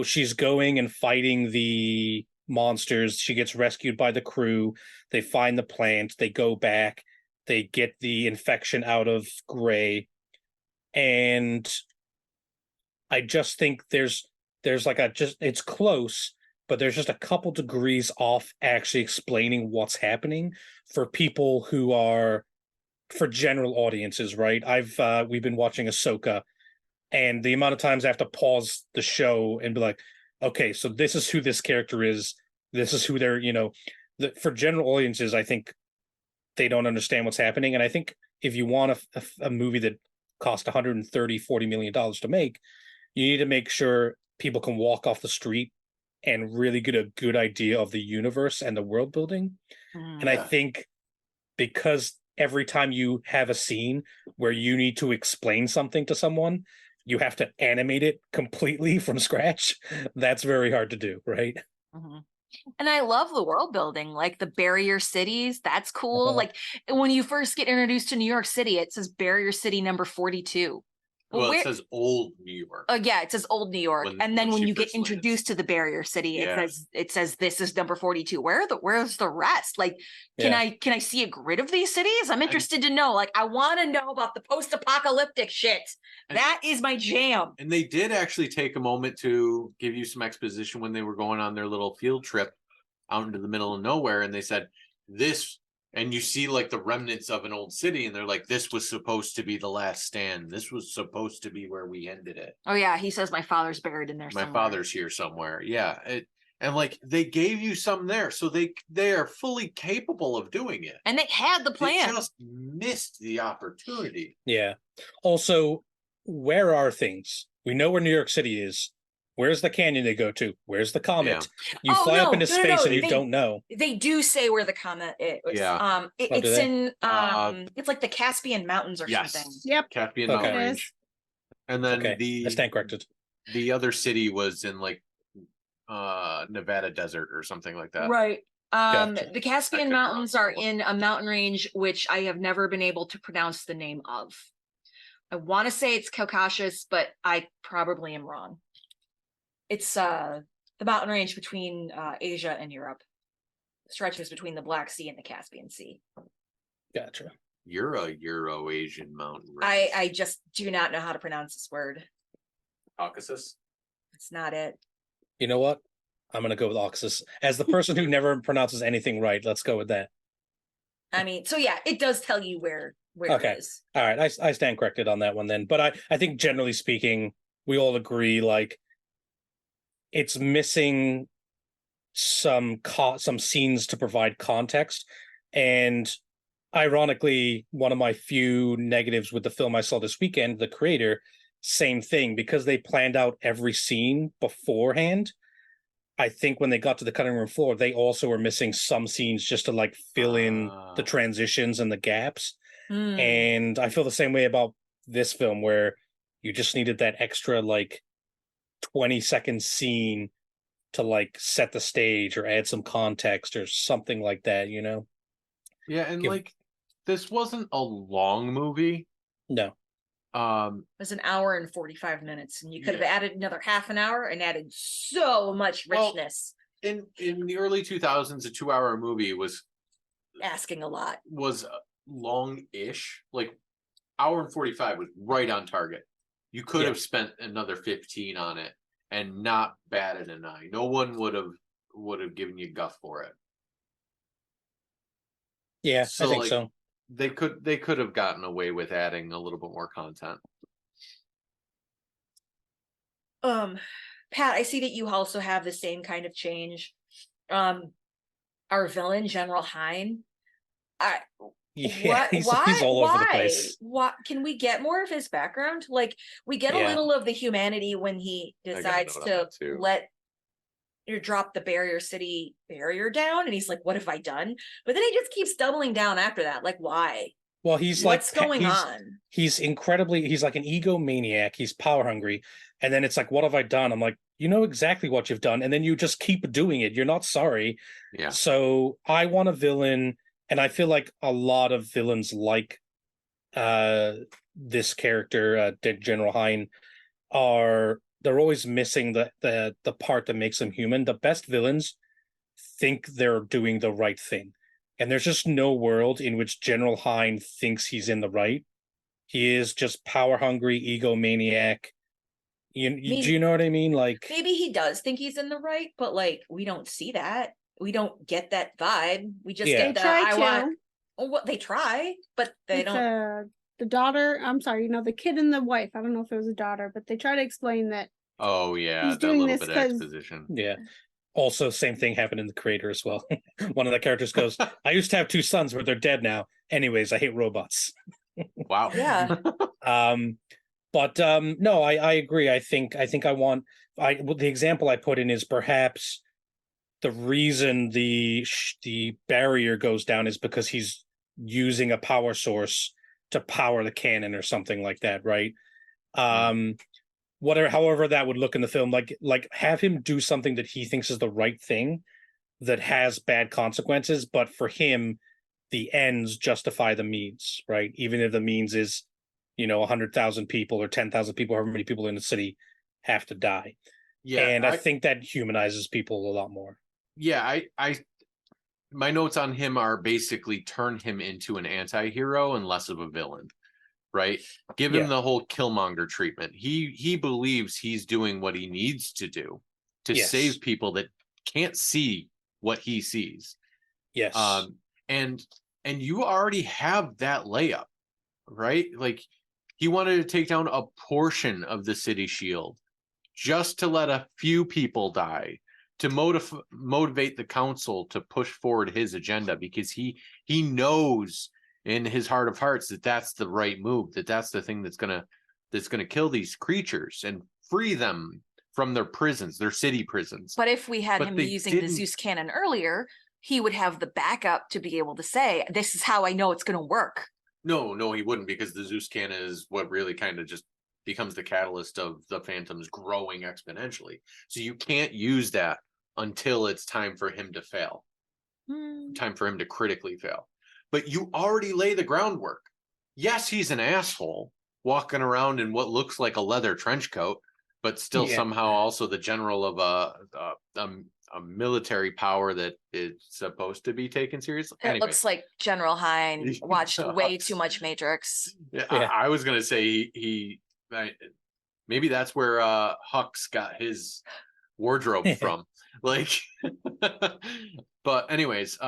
she's going and fighting the monsters. She gets rescued by the crew. They find the plant. They go back. They get the infection out of Gray, and I just think there's like it's close, but there's just a couple degrees off actually explaining what's happening for people who are for general audiences, right? We've been watching Ahsoka, and the amount of times I have to pause the show and be like, okay, so this is who this character is. This is who they're, for general audiences, I think they don't understand what's happening. And I think if you want a movie that cost $130-40 million to make, you need to make sure people can walk off the street and really get a good idea of the universe and the world building. And I think because every time you have a scene where you need to explain something to someone, you have to animate it completely from scratch. That's very hard to do, right? Mm-hmm. And I love the world building, like the barrier cities. That's cool. Like when you first get introduced to New York City, it says barrier city number 42. Well, it says old New York. Yeah, it says old New York. And then when you get introduced to the barrier city, it says this is number 42. Where's the rest? Like, can I see a grid of these cities? I'm interested to know. Like, I want to know about the post-apocalyptic shit. That is my jam. And they did actually take a moment to give you some exposition when they were going on their little field trip out into the middle of nowhere, and they said this. And you see like the remnants of an old city, and they're like, this was supposed to be the last stand. This was supposed to be where we ended it. Oh yeah, he says my father's buried in there somewhere. My father's here somewhere. Yeah. And like they gave you some there, so they are fully capable of doing it. And they had the plan. They just missed the opportunity. Yeah. Also, where are things? We know where New York City is. Where's the canyon they go to? Where's the comet? Yeah. You fly up into space and you don't know. They do say where the comet is. Yeah. It's in it's like the Caspian Mountains or something. Yep. Caspian Mountain Range. And then I stand corrected. The other city was in like Nevada desert or something like that. Right. Gotcha. The Caspian Mountains are in a mountain range which I have never been able to pronounce the name of. I want to say it's Caucasus, but I probably am wrong. It's the mountain range between Asia and Europe. It stretches between the Black Sea and the Caspian Sea. Gotcha. You're a Euro-Asian mountain range. I just do not know how to pronounce this word. Caucasus? It's not it. You know what? I'm going to go with Caucasus. As the person who never pronounces anything right, let's go with that. I mean, so yeah, it does tell you where it is. All right, I stand corrected on that one then. But I think generally speaking, we all agree, like, it's missing some scenes to provide context. And ironically, one of my few negatives with the film I saw this weekend, The Creator, same thing, because they planned out every scene beforehand. I think when they got to the cutting room floor, they also were missing some scenes just to like fill in the transitions and the gaps. And I feel the same way about this film, where you just needed that extra like 20-second scene to like set the stage or add some context or something like that, Yeah, and like this wasn't a long movie. No. It was an hour and 45 minutes, and you could have added another half an hour and added so much richness. Well, in the early 2000s, a 2-hour movie was asking a lot. Was long-ish. Like hour and 45 was right on target. You could have spent another 15 on it and not batted an eye. No one would have given you guff for it. Yeah, so, I think so. they could have gotten away with adding a little bit more content. Pat, I see that you also have the same kind of change. Our villain, General Hein. He's all over the place. Why can we get more of his background? Like, we get a little of the humanity when he decides to drop the barrier city barrier down, and he's like, what have I done? But then he just keeps doubling down after that. Like, why? Well, he's what's going on? He's like an egomaniac. He's power hungry. And then it's like, what have I done? I'm like, you know exactly what you've done. And then you just keep doing it. You're not sorry. Yeah. So I want a villain. And I feel like a lot of villains like this character, General Hein, they're always missing the part that makes them human. The best villains think they're doing the right thing. And there's just no world in which General Hein thinks he's in the right. He is just power hungry, egomaniac. Do you know what I mean? Like, maybe he does think he's in the right, but like, we don't see that. We don't get that vibe. We just get the what they try, but they don't. The daughter, I'm sorry, the kid and the wife. I don't know if it was a daughter, but they try to explain that. Oh yeah, he's doing this bit of exposition. Yeah. Also, same thing happened in The Creator as well. One of the characters goes, I used to have 2 sons, but they're dead now. Anyways, I hate robots. Wow. Yeah. No, I agree. I think the example I put in is perhaps the reason the barrier goes down is because he's using a power source to power the cannon or something like that, right? However that would look in the film, like have him do something that he thinks is the right thing that has bad consequences, but for him the ends justify the means, right? Even if the means is 100,000 people or 10,000 people, however many people in the city have to die. Yeah, and I think that humanizes people a lot more. Yeah, my notes on him are basically turn him into an anti-hero and less of a villain. Right? Give him the whole Killmonger treatment. He believes he's doing what he needs to do to save people that can't see what he sees. Yes. And you already have that layup, right? Like, he wanted to take down a portion of the city shield just to let a few people die, to motivate the council to push forward his agenda, because he knows in his heart of hearts that that's the right move, that's the thing that's gonna kill these creatures and free them from their prisons, their city prisons. But if we had him using the Zeus cannon earlier, he would have the backup to be able to say, this is how I know it's going to work. No, he wouldn't, because the Zeus cannon is what really kind of just becomes the catalyst of the Phantoms growing exponentially. So you can't use that until it's time for him to fail, time for him to critically fail. But you already lay the groundwork. Yes, he's an asshole walking around in what looks like a leather trench coat, but still somehow also the general of a military power that is supposed to be taken seriously. It looks like General Hein watched way too much Matrix. Yeah. I was going to say maybe that's where Hux got his wardrobe from. Like, but anyways,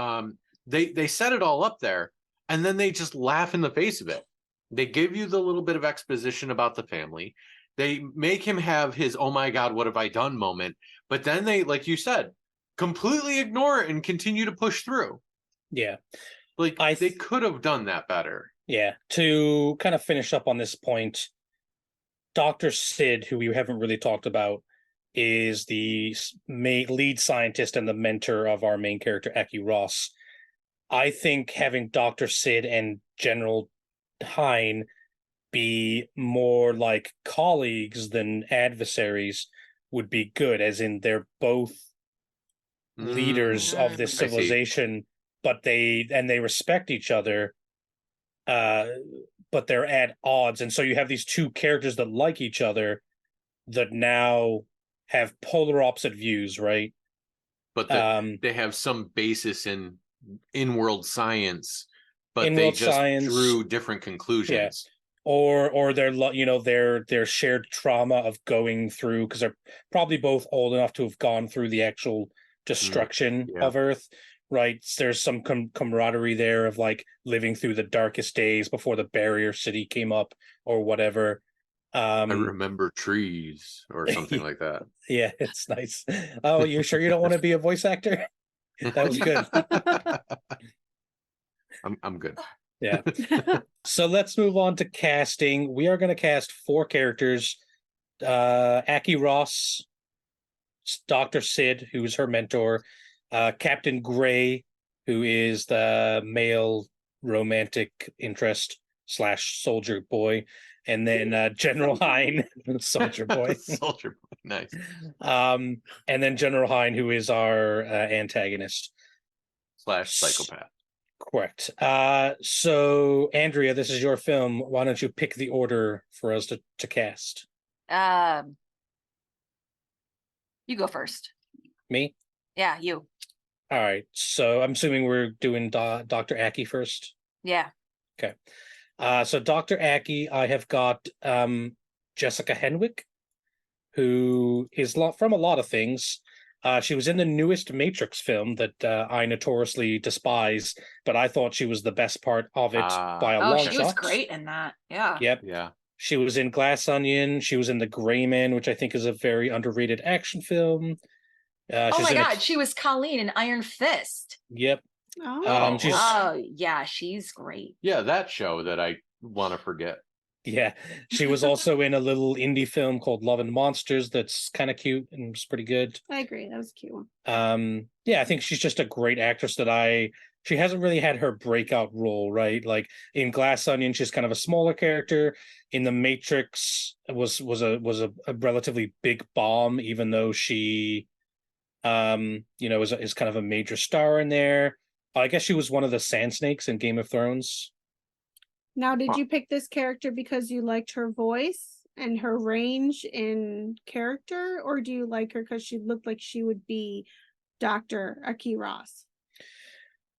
They set it all up there, and then they just laugh in the face of it. They give you the little bit of exposition about the family. They make him have his, oh my God, what have I done moment. But then they, like you said, completely ignore it and continue to push through. Yeah. Like, they could have done that better. Yeah. To kind of finish up on this point, Dr. Sid, who we haven't really talked about, is the lead scientist and the mentor of our main character, Eki Ross. I think having Dr. Sid and General Hein be more like colleagues than adversaries would be good, as in they're both leaders of this civilization, but they respect each other, but they're at odds. And so you have these two characters that like each other that now have polar opposite views, right? But they have some basis in world science, but drew different conclusions. Yeah. Or their shared trauma of going through, because they're probably both old enough to have gone through the actual destruction of Earth, right? There's some camaraderie there of like living through the darkest days before the barrier city came up or whatever. I remember trees or something like that. Yeah, it's nice. Oh, you sure you don't want to be a voice actor? That was good. I'm good. Yeah. So let's move on to casting. We are going to cast 4 characters. Aki Ross, Dr. Sid, who is her mentor, Captain Gray, who is the male romantic interest / soldier boy, and then General Hein, soldier boy. Soldier boy, nice. And then General Hein, who is our antagonist / psychopath. Correct. So Andrea, this is your film. Why don't you pick the order for us to cast? You go first. Me? Yeah, you. All right. So I'm assuming we're doing Dr. Aki first. Yeah. Okay. So Dr. Aki, I have got Jessica Henwick, who is from a lot of things. She was in the newest Matrix film that I notoriously despise, but I thought she was the best part of it by a long shot. Oh, she was great in that. Yeah. Yep. Yeah. She was in Glass Onion. She was in The Gray Man, which I think is a very underrated action film. Oh my God, she was Colleen in Iron Fist. Yep. Oh, yeah, she's great. Yeah, that show that I want to forget. Yeah, she was also in a little indie film called Love and Monsters that's kind of cute and was pretty good. I agree. That was a cute one. Yeah, I think she's just a great actress she hasn't really had her breakout role, right? Like in Glass Onion, she's kind of a smaller character. In The Matrix was a relatively big bomb, even though she is kind of a major star in there. I guess she was one of the Sand Snakes in Game of Thrones. Now, did you pick this character because you liked her voice and her range in character, or do you like her because she looked like she would be Dr. Aki Ross?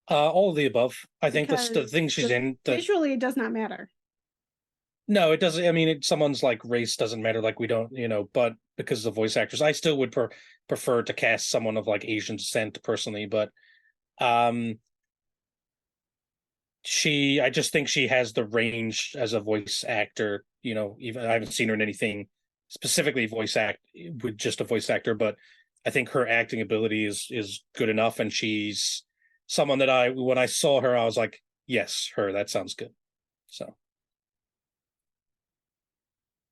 All of the above. I think that's the thing she's in. Visually, it does not matter. No, it doesn't. I mean, someone's like race doesn't matter. Like we don't, but because of the voice actors, I still would prefer to cast someone of like Asian descent personally. But I just think she has the range as a voice actor. Even I haven't seen her in anything specifically with just a voice actor, but I think her acting ability is good enough, and she's someone that when I saw her, I was like, yes, her. That sounds good. So.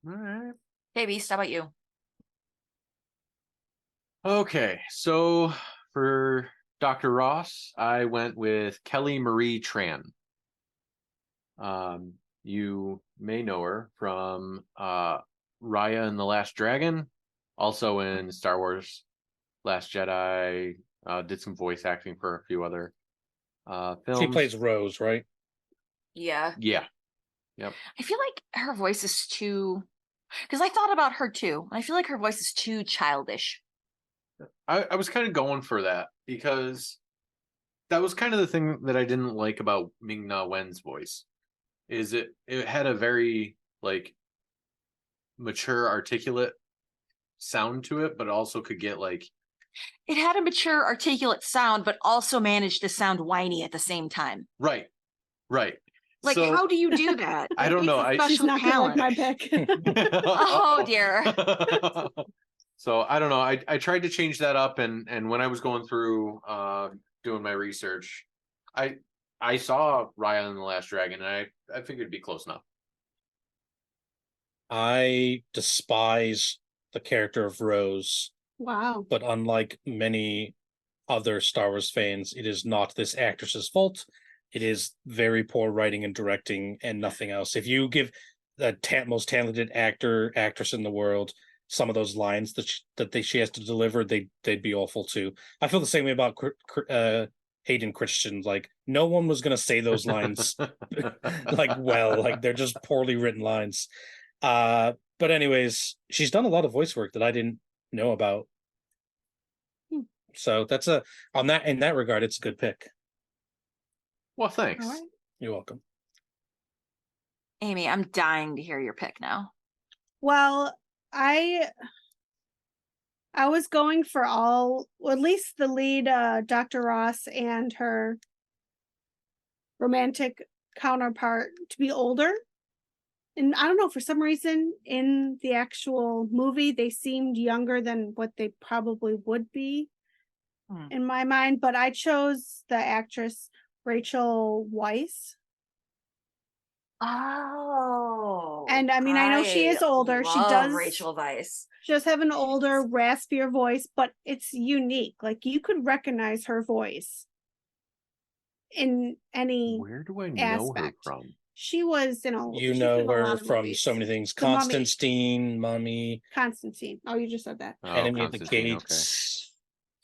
All right. Hey, Beast, how about you? Okay, so for Dr. Ross, I went with Kelly Marie Tran. You may know her from Raya and the Last Dragon, also in Star Wars Last Jedi, did some voice acting for a few other films. She plays Rose, right? Yeah. Yeah. Yep. I feel like her voice is too, because I thought about her too, and I feel like her voice is too childish. I was kind of going for that because that was kind of the thing that I didn't like about Ming-Na Wen's voice. Is it had a very like mature, articulate sound to it, but also could get like it had a mature, articulate sound, but also managed to sound whiny at the same time. Right. Like, so, how do you do that? I don't know. She's not gonna like my pick. Oh dear. So I don't know. I tried to change that up, and when I was going through doing my research, I saw Raya and the Last Dragon, and I figured it'd be close enough. I despise the character of Rose. Wow. But unlike many other Star Wars fans, it is not this actress's fault. It is very poor writing and directing and nothing else. If you give the most talented actress in the world some of those lines that she has to deliver, they'd be awful too. I feel the same way about Hayden Christensen. Like, no one was going to say those lines like they're just poorly written lines. But anyways, she's done a lot of voice work that I didn't know about. So that's in that regard, it's a good pick. Well, thanks. All right. You're welcome. Amy, I'm dying to hear your pick now. Well, I I was going for at least the lead, Dr. Ross and her romantic counterpart to be older. And I don't know, for some reason in the actual movie, they seemed younger than what they probably would be in my mind. But I chose the actress Rachel Weisz. Oh. And I mean, I know she is older. She does Rachel Weisz. She does have an older, raspier voice, but it's unique. Like you could recognize her voice in any Where do I know aspect. her from? She was in a You know her from movies. So many things. The Mummy. Constantine, Mummy. Constantine. Oh, you just said that. Oh, Enemy of the Constantine, Gates.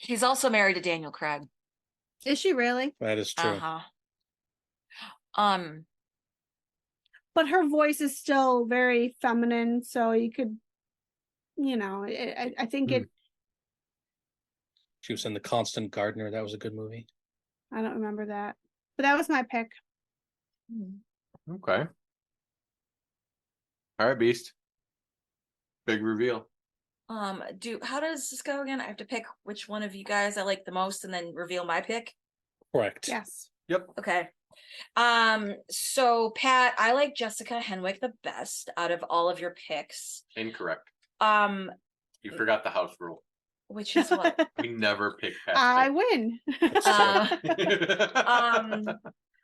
okay. She's also married to Daniel Craig. Is she really? That is true. But her voice is still very feminine, so you could, I think it. She was in The Constant Gardener. That was a good movie. I don't remember that, but that was my pick. Okay. All right, Beast. Big reveal. How does this go again? I have to pick which one of you guys I like the most and then reveal my pick? Correct. Yes. Yep. Okay. So Pat, I like Jessica Henwick the best out of all of your picks. Incorrect. You forgot the house rule. Which is what? We never pick Pat. I win.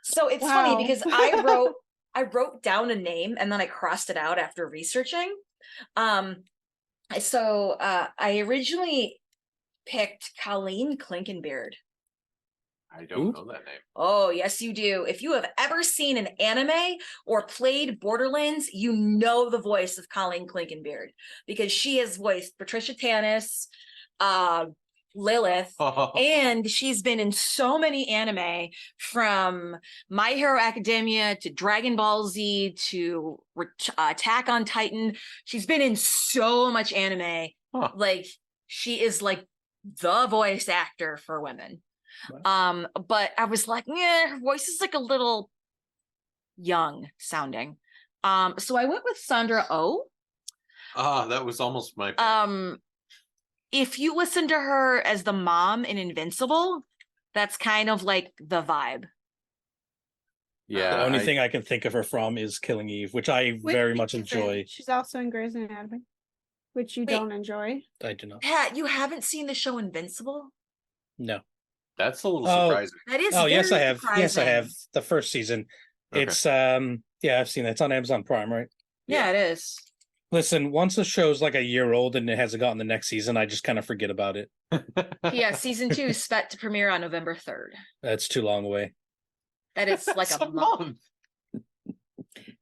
So it's funny because I wrote down a name and then I crossed it out after researching. So I originally picked Colleen Clinkenbeard. I don't know that name. Oh, yes, you do. If you have ever seen an anime or played Borderlands, you know the voice of Colleen Clinkenbeard because she has voiced Patricia Tannis, Lilith, and she's been in so many anime, from My Hero Academia to Dragon Ball Z to Attack on Titan. She's been in so much anime. Like, she is like the voice actor for women. But I was like, her voice is like a little young sounding. So I went with Sandra Oh. That was almost my pick. If you listen to her as the mom in Invincible, that's kind of like the vibe. Yeah. The only thing I can think of her from is Killing Eve, which I very much enjoy. She's also in Grey's Anatomy, which you don't enjoy. I do not. Pat, you haven't seen the show Invincible? No. That's a little surprising. That is yes, I have. Surprising. Yes, I have. The first season. Okay. It's I've seen that. It's on Amazon Prime, right? Yeah, it is. Listen, once the show's like a year old and it hasn't gotten the next season, I just kind of forget about it. Yeah, season 2 is set to premiere on November 3rd. That's too long away. That is like a month.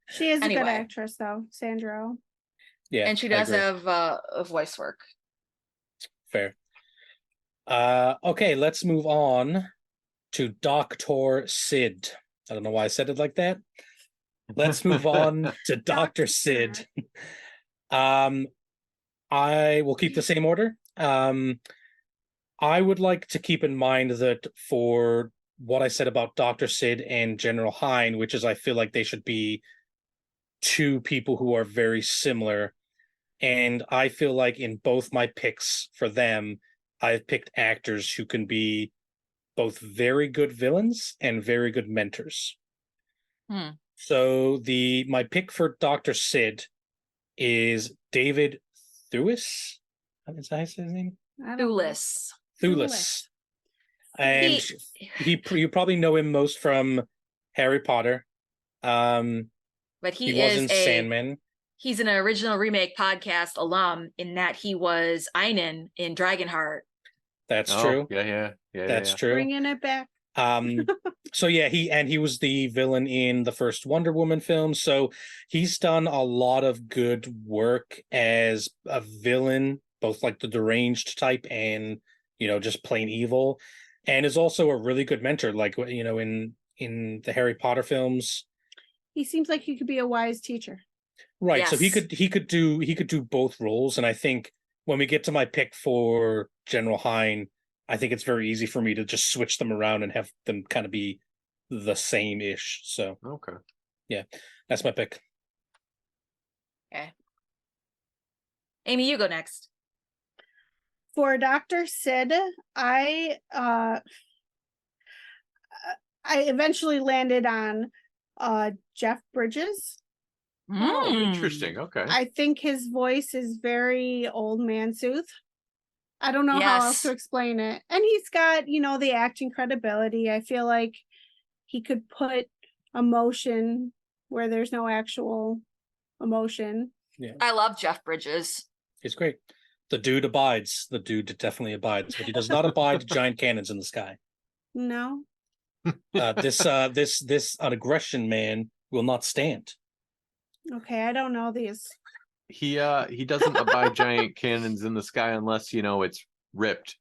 She is a good actress, though, Sandra. Yeah, and she does have a voice work. Fair. Okay, let's move on to Dr. Sid. I don't know why I said it like that. Let's move on to Dr. Sid. I will keep the same order. I would like to keep in mind that for what I said about Dr. Sid and General Hein, which is I feel like they should be two people who are very similar. And I feel like in both my picks for them, I've picked actors who can be both very good villains and very good mentors. So my pick for Dr. Sid is David Thewlis. Is that his name? Thewlis. And you probably know him most from Harry Potter. But he was in Sandman. He's an original remake podcast alum in that he was Einon in Dragonheart. That's true. Yeah. That's true. Bringing it back. So yeah, he was the villain in the first Wonder Woman film. So he's done a lot of good work as a villain, both like the deranged type and just plain evil, and is also a really good mentor. Like in the Harry Potter films, he seems like he could be a wise teacher. Right. Yes. So he could do both roles, and I think when we get to my pick for General Hein, I think it's very easy for me to just switch them around and have them kind of be the same-ish. So okay, yeah, that's my pick. Okay, Amy, you go next. For Dr. Sid, I eventually landed on Jeff Bridges. Oh, interesting. Okay. I think his voice is very old man sooth. I don't know how else to explain it. And he's got, the acting credibility. I feel like he could put emotion where there's no actual emotion. Yeah. I love Jeff Bridges. He's great. The dude abides. The dude definitely abides, but he does not abide giant cannons in the sky. No. This aggression man will not stand. Okay, I don't know these. He doesn't abide giant cannons in the sky unless it's ripped.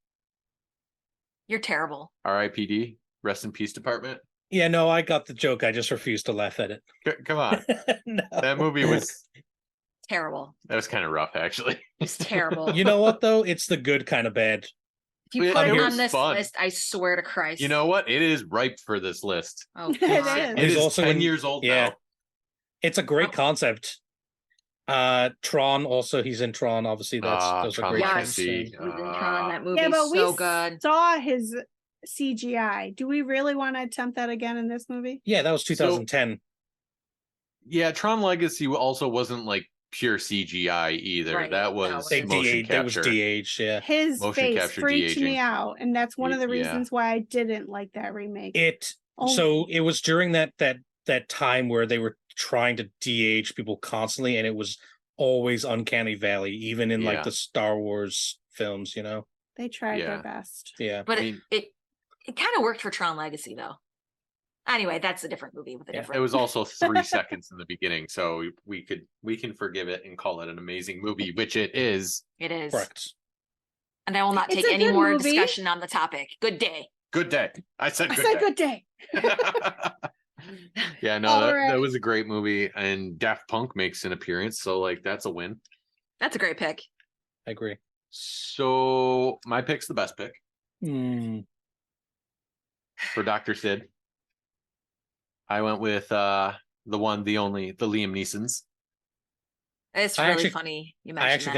You're terrible. R.I.P.D. Rest in peace, department. Yeah, no, I got the joke. I just refused to laugh at it. Come on. No. That movie was terrible. That was kind of rough, actually. It's terrible. You know what, though? It's the good kind of bad. If you put it on this list, I swear to Christ. You know what? It is ripe for this list. Oh, God. It is also 10 years old now. It's a great concept. Tron also, he's in Tron. Obviously, those are great. Yes, he's in Tron. That movie is so good. We saw his CGI. Do we really want to attempt that again in this movie? Yeah, that was 2010. Yeah, Tron Legacy also wasn't like pure CGI either. Right. That was motion capture. That was DH, yeah. His motion face freaked me out, and that's one of the reasons why I didn't like that remake. So it was during that time where they were trying to DH people constantly, and it was always Uncanny Valley, even in like the Star Wars films, They tried their best. Yeah. But it kind of worked for Tron Legacy, though. Anyway, that's a different movie with a different. It was also 3 seconds in the beginning, so we can forgive it and call it an amazing movie, which it is. It is. Correct. And I will not take any more discussion on the topic. Good day. Good day. I said good day. Yeah, no, that was a great movie, and Daft Punk makes an appearance, so like that's a win. That's a great pick. I agree. So my pick's the best pick for Dr. Sid. I went with the one, the only, the Liam Neeson's. It's really funny. I actually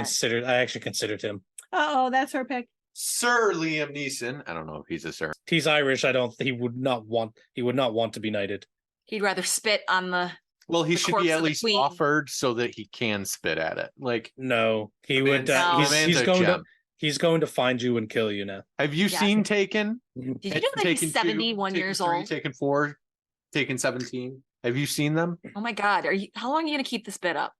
considered him. That's her pick. Sir Liam Neeson. I don't know if he's a sir. He's Irish. He would not want to be knighted. He'd rather spit on the. Well, he should be at least offered so that he can spit at it. Like, no, he would. He's going to find you and kill you now. Have you seen Taken? Did you know that he's 71 years old? Taken 4, Taken 17. Have you seen them? Oh my God! How long are you going to keep this bit up?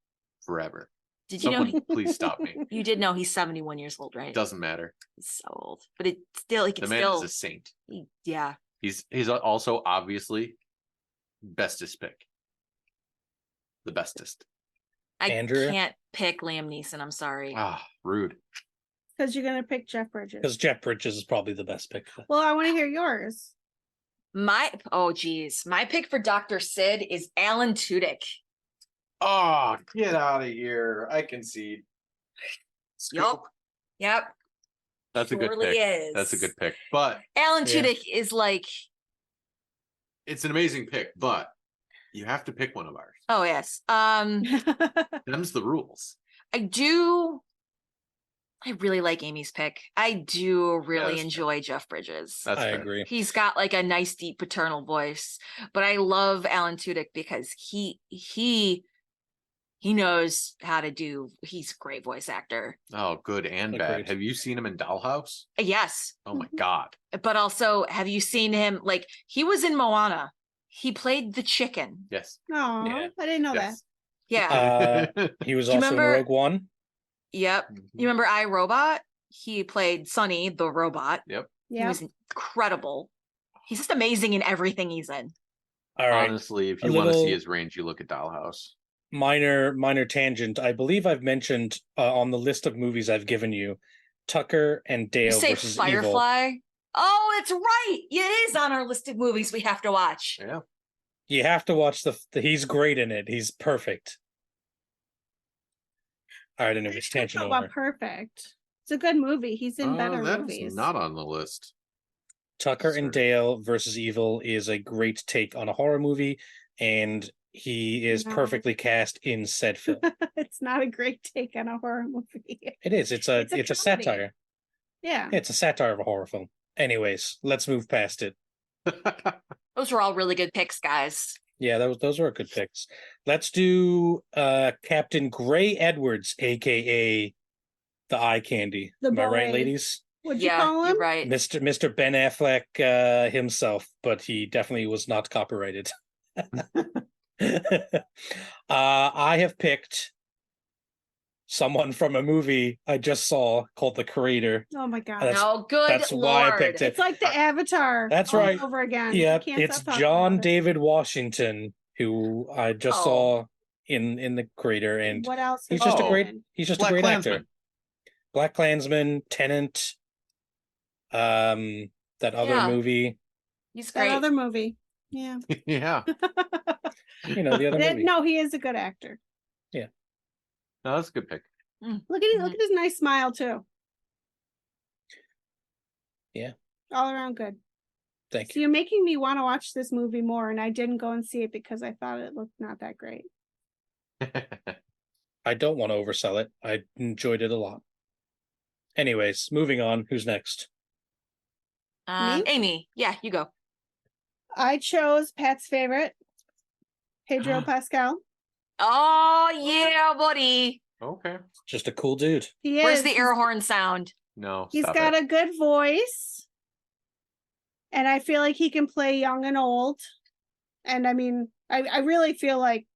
Forever. Did you know? Please stop me. You did know he's 71 years old, right? Doesn't matter. He's so old, but he can the man is a saint. Yeah. He's also obviously bestest pick. The bestest. Andrea? Can't pick Liam Neeson. I'm sorry. Rude. Because you're gonna pick Jeff Bridges. Because Jeff Bridges is probably the best pick. Well, I want to hear yours. My pick for Dr. Sid is Alan Tudyk. Oh, get out of here. I concede. Yep. That's a good pick. That's a good pick. But Alan Tudyk is like, it's an amazing pick, but you have to pick one of ours. Oh, yes. Them's the rules. I really like Amy's pick. I do really enjoy Jeff Bridges. I agree. He's got like a nice, deep, paternal voice, but I love Alan Tudyk because he knows how to do. He's a great voice actor. Oh, good and bad. Have you seen him in Dollhouse? Yes. Oh my God. But also, have you seen him? Like, he was in Moana. He played the chicken. Yes. Oh, yeah. I didn't know that. Yeah. He was also in Rogue One. Yep. You remember iRobot? He played Sonny, the robot. Yep. He was incredible. He's just amazing in everything he's in. All right. Honestly, if you want to see his range, you look at Dollhouse. Minor tangent. I believe I've mentioned on the list of movies I've given you, Tucker and Dale versus Firefly. Evil. Oh, it's right. It is on our list of movies we have to watch. Yeah. You have to watch he's great in it. He's perfect. All right, anyways, tangent over. Perfect. It's a good movie. He's in better movies. That's not on the list. Tucker and Dale versus Evil is a great take on a horror movie, and he is perfectly cast in said film. It's not a great take on a horror movie. It is. It's a satire. Yeah. It's a satire of a horror film. Anyways, let's move past it. Those were all really good picks, guys. Yeah, those were good picks. Let's do Captain Gray Edwards, aka the eye candy. The Am I right, boy. ladies? What'd you call him? You're right. Mr. Ben Affleck himself, but he definitely was not copyrighted. I have picked someone from a movie I just saw called The Creator. Oh my god. That's Lord. why I picked it. It's like the Avatar. That's all right. over again. Yeah, Can't it's stop talking John about it. David Washington, who I just saw in The Creator, and What else? he's has just he a great been in? he's just Black a great Klansman. actor. Black Klansman, Tenant, that other movie. He's That great. other movie. Yeah. Yeah. You know, the other movie. No, he is a good actor. Yeah. No, that's a good pick. Look at his nice smile too. Yeah. All around good. Thank So you. you're making me want to watch this movie more, and I didn't go and see it because I thought it looked not that great. I don't want to oversell it. I enjoyed it a lot. Anyways, moving on. Who's next? Me? Amy. Yeah, you go. I chose Pat's favorite, Pedro Pascal. Oh, yeah, buddy. Okay. Just a cool dude. He Where's is. the air horn sound? No, He's stop got it. a good voice, and I feel like he can play young and old. And I mean, I really feel like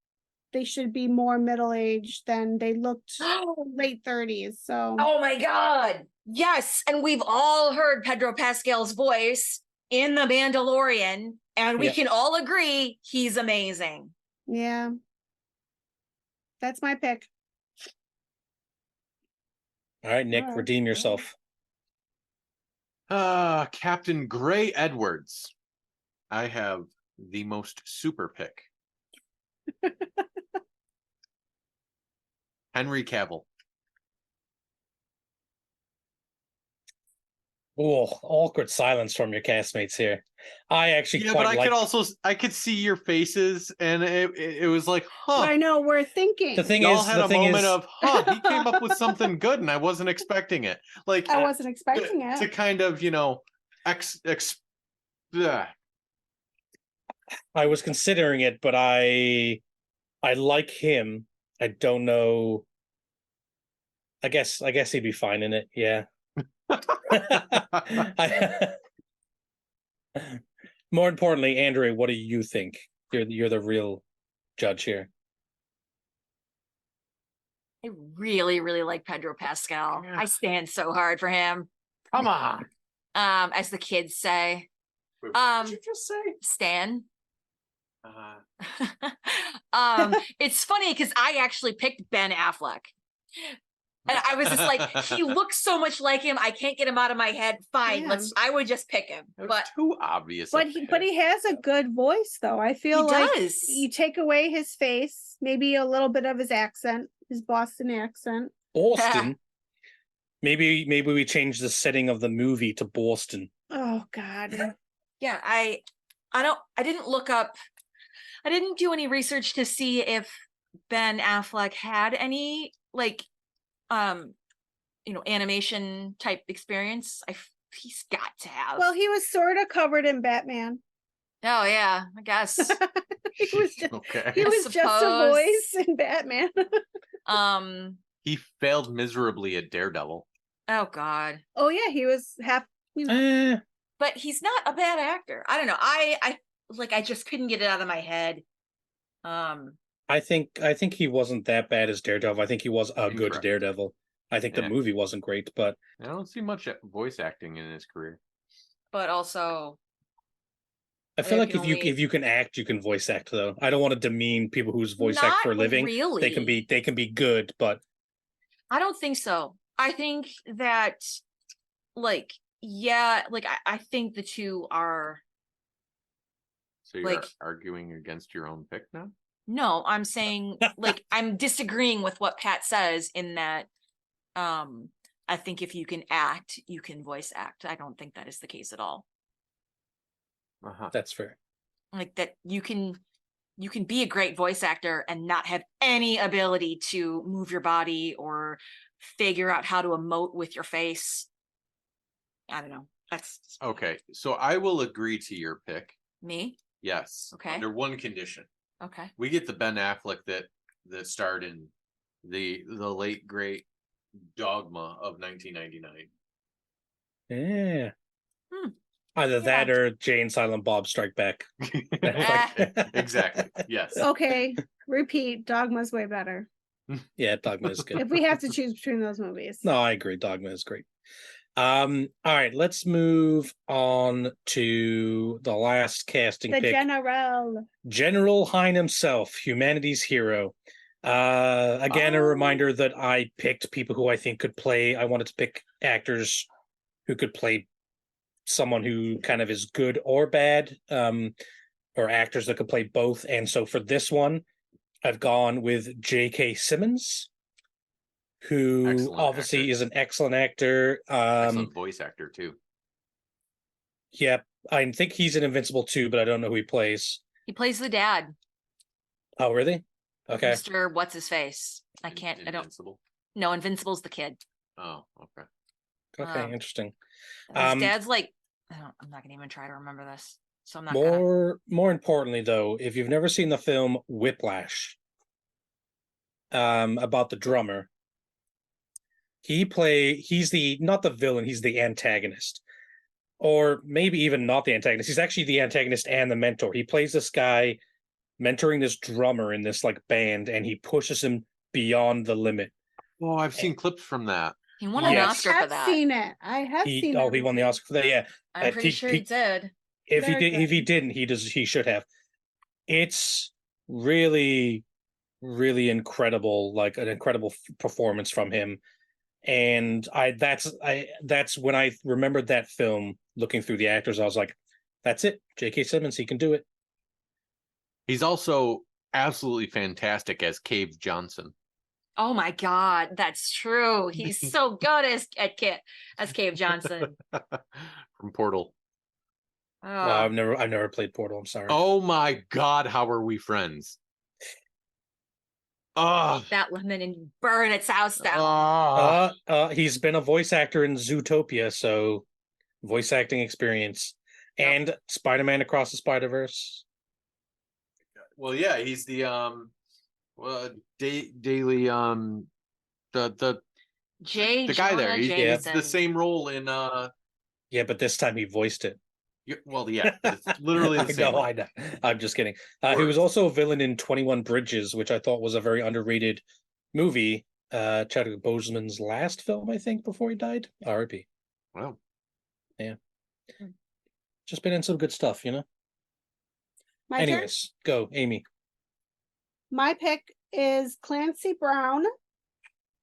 they should be more middle-aged than they looked late 30s. So Oh my God. Yes. And we've all heard Pedro Pascal's voice in The Mandalorian, and we can all agree he's amazing. yeah. That's my pick. All right, Nick, redeem yourself. Captain Gray Edwards. I have the most super pick. Henry Cavill. Oh, awkward silence from your castmates here. I actually I could see your faces, and it was like, huh. I know, we're thinking. The thing Y'all is, had a moment of, huh, he came up with something good, and I wasn't expecting it. Like I wasn't expecting it. To kind of, I was considering it, but I like him. I don't know. I guess he'd be fine in it. Yeah. More importantly, Andrew, what do you think? You're the real judge here. I really, really like Pedro Pascal. Yeah. I stand so hard for him. Come on. As the kids say. What did you just say? Stan. It's funny because I actually picked Ben Affleck. And I was just like, he looks so much like him. I can't get him out of my head. Fine, I would just pick him. But too obvious. But he has a good voice, though. I feel like you take away his face, maybe a little bit of his accent, his Boston accent. Boston. Maybe we change the setting of the movie to Boston. Oh God. Yeah, I didn't look up. I didn't do any research to see if Ben Affleck had any animation type experience. He's got to have. Well, he was sort of covered in Batman. Oh yeah, I guess. He was just just a voice in Batman. He failed miserably at Daredevil. Oh God. Oh yeah, he was half. But he's not a bad actor. I don't know. I just couldn't get it out of my head. I think he wasn't that bad as Daredevil. I think he was a good Daredevil. I think the movie wasn't great, but I don't see much voice acting in his career. But also, I feel like if you can act, you can voice act. Though I don't want to demean people whose voice act for a living. Really. They can be good, but I don't think so. I think that, I think the two are. So you're arguing against your own pick now? No, I'm saying I'm disagreeing with what Pat says in that. I think if you can act, you can voice act. I don't think that is the case at all. That's fair. Like that you can be a great voice actor and not have any ability to move your body or figure out how to emote with your face. I don't know. That's okay. So I will agree to your pick. Me? Yes. Okay. Under one condition. Okay. We get the Ben Affleck that starred in the late great Dogma of 1999. Yeah. Hmm. Either that or Jay and Silent Bob Strike Back. Exactly. Yes. Okay. Repeat. Dogma's way better. Yeah, Dogma is good. If we have to choose between those movies. No, I agree. Dogma is great. All right, let's move on to the last casting The pick. General Hine himself, humanity's hero. Again, a reminder that I picked people who I think could play. I wanted to pick actors who could play someone who kind of is good or bad, or actors that could play both. And so for this one, I've gone with J.K. Simmons, who obviously is an excellent actor. Excellent voice actor, too. Yeah, I think he's in Invincible too, but I don't know who he plays. He plays the dad. Oh, really? Okay. Mr. What's his face? Invincible? No, Invincible's the kid. Oh, okay. Okay, interesting. His dad's like, I'm not gonna even try to remember this. So I'm not more importantly though, if you've never seen the film Whiplash, about the drummer, he's not the villain, he's the antagonist. Or maybe even not the antagonist. He's actually the antagonist and the mentor. He plays this guy mentoring this drummer in this like band, and he pushes him beyond the limit. Oh, I've seen clips from that. He won an Oscar for that. I have seen it. I have seen it. Oh, he won the Oscar for that. Yeah, I'm pretty sure he did. If he didn't, he should have. It's really, really incredible, like an incredible performance from him. And that's when I remembered that film, looking through the actors, I was like, that's it. J.K. Simmons, he can do it. He's also absolutely fantastic as Cave Johnson. Oh my God, that's true. He's so good as Cave Johnson from Portal. Well, I've never played Portal. I'm sorry. Oh my God, how are we friends? That lemon and burn its house down. He's been a voice actor in Zootopia, so voice acting experience, and Spider-Man Across the Spider-Verse. Well, yeah, he's the daily the guy there. He's the same role in Yeah, but this time he voiced it. Well, yeah, it's literally the same. I know. I'm just kidding. He was also a villain in 21 Bridges, which I thought was a very underrated movie. Chadwick Boseman's last film, I think, before he died. R.I.P. Wow. Yeah. Just been in some good stuff, you know? Anyways, go, Amy. My pick is Clancy Brown.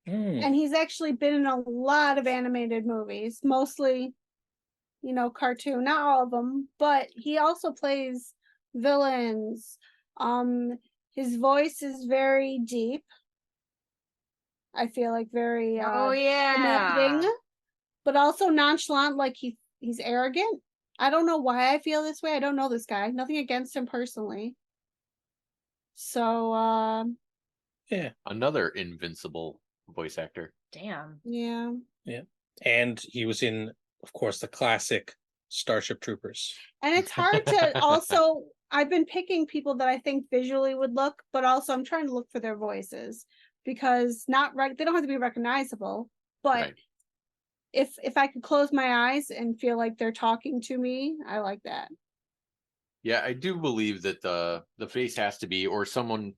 And he's actually been in a lot of animated movies, mostly, cartoon, not all of them, but he also plays villains. His voice is very deep. I feel like very commanding, but also nonchalant, like he's arrogant. I don't know why I feel this way. I don't know this guy. Nothing against him personally. So yeah. Another Invincible voice actor. Damn. Yeah. Yeah. And he was in, of course, the classic Starship Troopers. And it's hard to also, I've been picking people that I think visually would look, but also I'm trying to look for their voices because they don't have to be recognizable, but if I could close my eyes and feel like they're talking to me, I like that. Yeah, I do believe that the face has to be, or someone,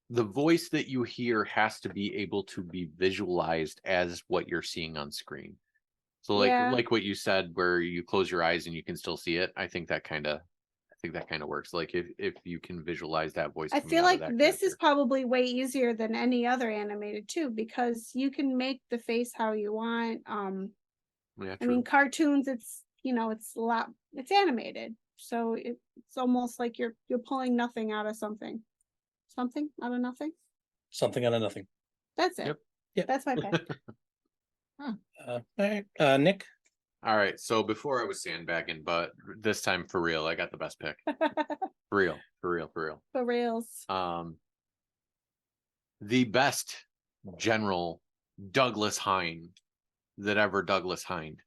the voice that you hear has to be able to be visualized as what you're seeing on screen. So like what you said, where you close your eyes and you can still see it. I think that kind of works. Like if you can visualize that voice. I feel like this is probably way easier than any other animated too, because you can make the face how you want. Yeah, I mean, cartoons, it's it's animated, so it's almost like you're pulling nothing out of something out of nothing. Something out of nothing. That's it. Yep. That's my pick. All right, Nick. All right, so before I was sandbagging, but this time for real, I got the best pick. For real. For reals. The best General Douglas Hine that ever Douglas Hine.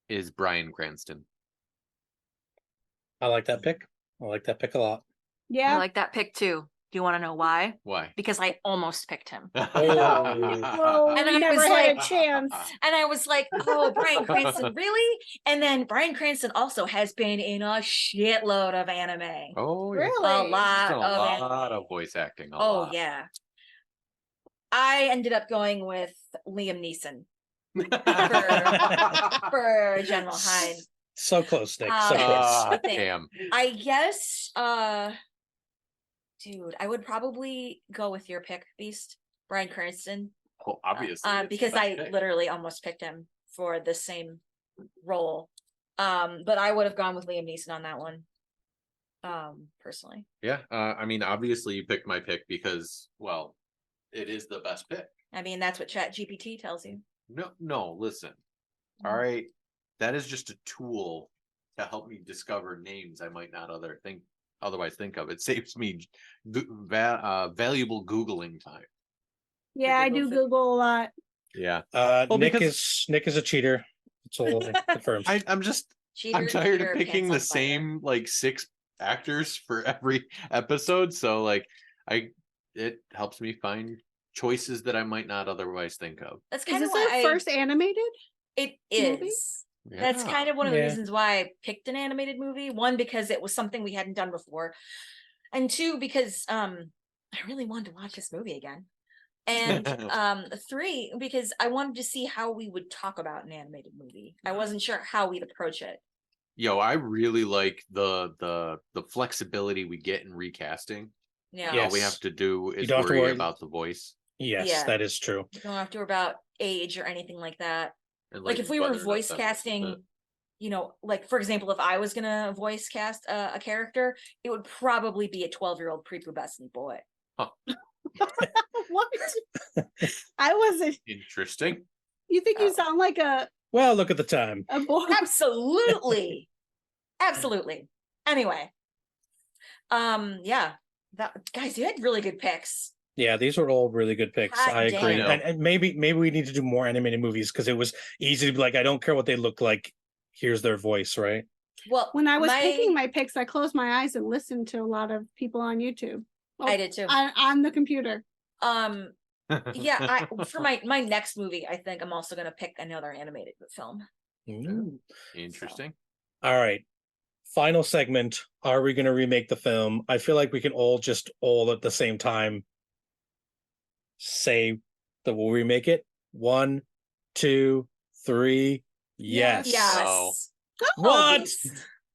is Bryan Cranston. I like that pick. I like that pick a lot. I like that pick too. Do you want to know why? Why? Because I almost picked him. Well, And we I never was had like- a chance. And I was like, oh, Bryan Cranston, really? And then Bryan Cranston also has been in a shitload of anime. Oh, yeah. Really? A He's lot done a of lot anime. of voice acting. Oh, yeah. I ended up going with Liam Neeson for General Hyde. So close, Nick. So close. Damn. I guess, dude, I would probably go with your pick, Beast, Bryan Cranston. Well, obviously. Because I literally almost picked him for the same role. But I would have gone with Liam Neeson on that one. Personally. Yeah. I mean, obviously you picked my pick because, well, it is the best pick. I mean, that's what ChatGPT tells you. No, listen. All right. That is just a tool to help me discover names I might not otherwise think of. It saves me valuable Googling time. Yeah, I do Google a lot. Yeah. Nick is a cheater. It's all confirmed. I'm tired of picking the same like 6 actors for every episode. So like it helps me find choices that I might not otherwise think of. That's Is kind of this our first animated? It movie? is. Yeah. That's kind of one of the reasons why I picked an animated movie. One, because it was something we hadn't done before. And 2, because I really wanted to watch this movie again. And 3, because I wanted to see how we would talk about an animated movie. I wasn't sure how we'd approach it. Yo, I really like the flexibility we get in recasting. Yeah. All we have to do is don't have to worry worry about the voice. Yes, that is true. You don't have to worry about age or anything like that. And, Like if we were buttering up voice that- casting, you know, like for example, if I was gonna voice cast a character, it would probably be a 12-year-old prepubescent boy. Huh. What? I wasn't. Interesting. You think you sound like a Well, look at the time. boy? Absolutely. Absolutely. Anyway. Yeah. Guys, you had really good picks. Yeah, these were all really good picks. Hot I agree. damn. And maybe we need to do more animated movies because it was easy to be like, I don't care what they look like. Here's their voice, right? Well, When I was picking my picks, I closed my eyes and listened to a lot of people on YouTube. I did too. On the computer. Yeah, for my next movie, I think I'm also gonna pick another animated film. Ooh. Interesting. All right. Final segment. Are we going to remake the film? I feel like we can all at the same time say that we'll remake it. 1, 2, 3. Yes. Yes. Oh. What?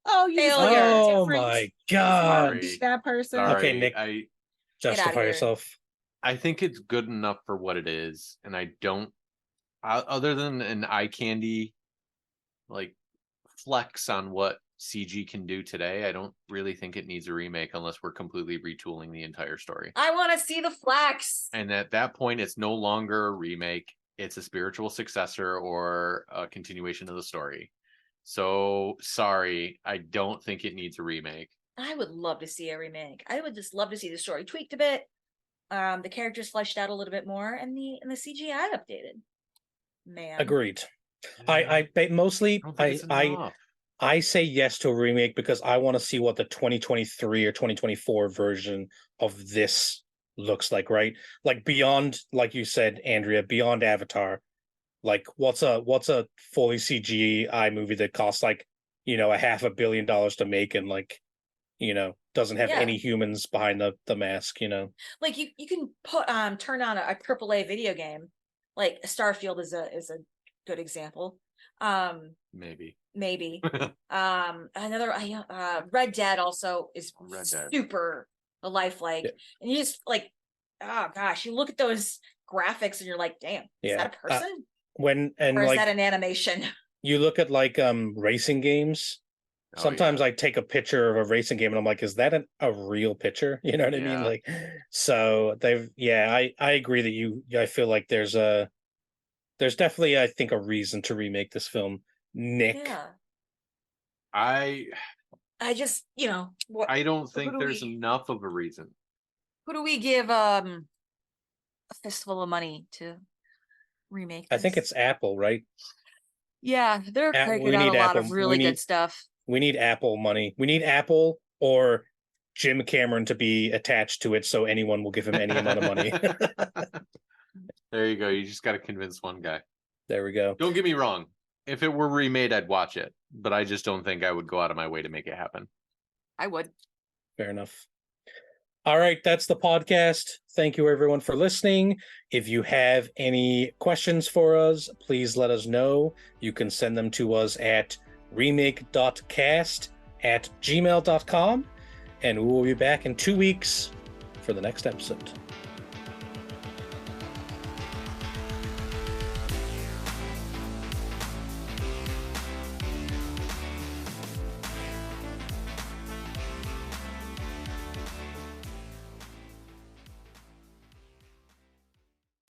Oh, you Failure. Oh different. my god. Sorry. That person. Sorry, Okay, Nick. Justify here. yourself. I think it's good enough for what it is, and I don't. Other than an eye candy, like flex on what CG can do today, I don't really think it needs a remake unless we're completely retooling the entire story. I want to see the flax. And at that point, it's no longer a remake; it's a spiritual successor or a continuation of the story. So sorry, I don't think it needs a remake. I would love to see a remake. I would just love to see the story tweaked a bit, the characters fleshed out a little bit more, and the CGI updated. Man, Agreed. I mostly don't think it's enough. I say yes to a remake because I want to see what the 2023 or 2024 version of this looks like, right? Like beyond, like you said, Andrea, beyond Avatar. Like what's a fully CGI movie that costs like, $500 million to make and like, doesn't have any humans behind the mask, Like you can put turn on a AAA video game, like Starfield is a good example. Maybe. Another Red Dead also is super lifelike, and you just like, oh gosh, you look at those graphics and you're like, damn, is that a person? Or is that an animation? You look at like racing games. Sometimes I take a picture of a racing game and I'm like, is that a real picture? You know what I mean? Like, so I agree that I feel like there's definitely, I think, a reason to remake this film. Nick. Yeah. I just, I don't think there's enough of a reason. Who do we give a fistful of money to remake this? I think it's Apple, right? Yeah, they're cranking out a lot of really good stuff. We need Apple money. We need Apple or Jim Cameron to be attached to it, so anyone will give him any amount of money. There you go. You just got to convince one guy. There we go. Don't get me wrong. If it were remade, I'd watch it, but I just don't think I would go out of my way to make it happen. I would. Fair enough. All right, that's the podcast. Thank you, everyone, for listening. If you have any questions for us, please let us know. You can send them to us at remake.cast@gmail.com, and we will be back in 2 weeks for the next episode.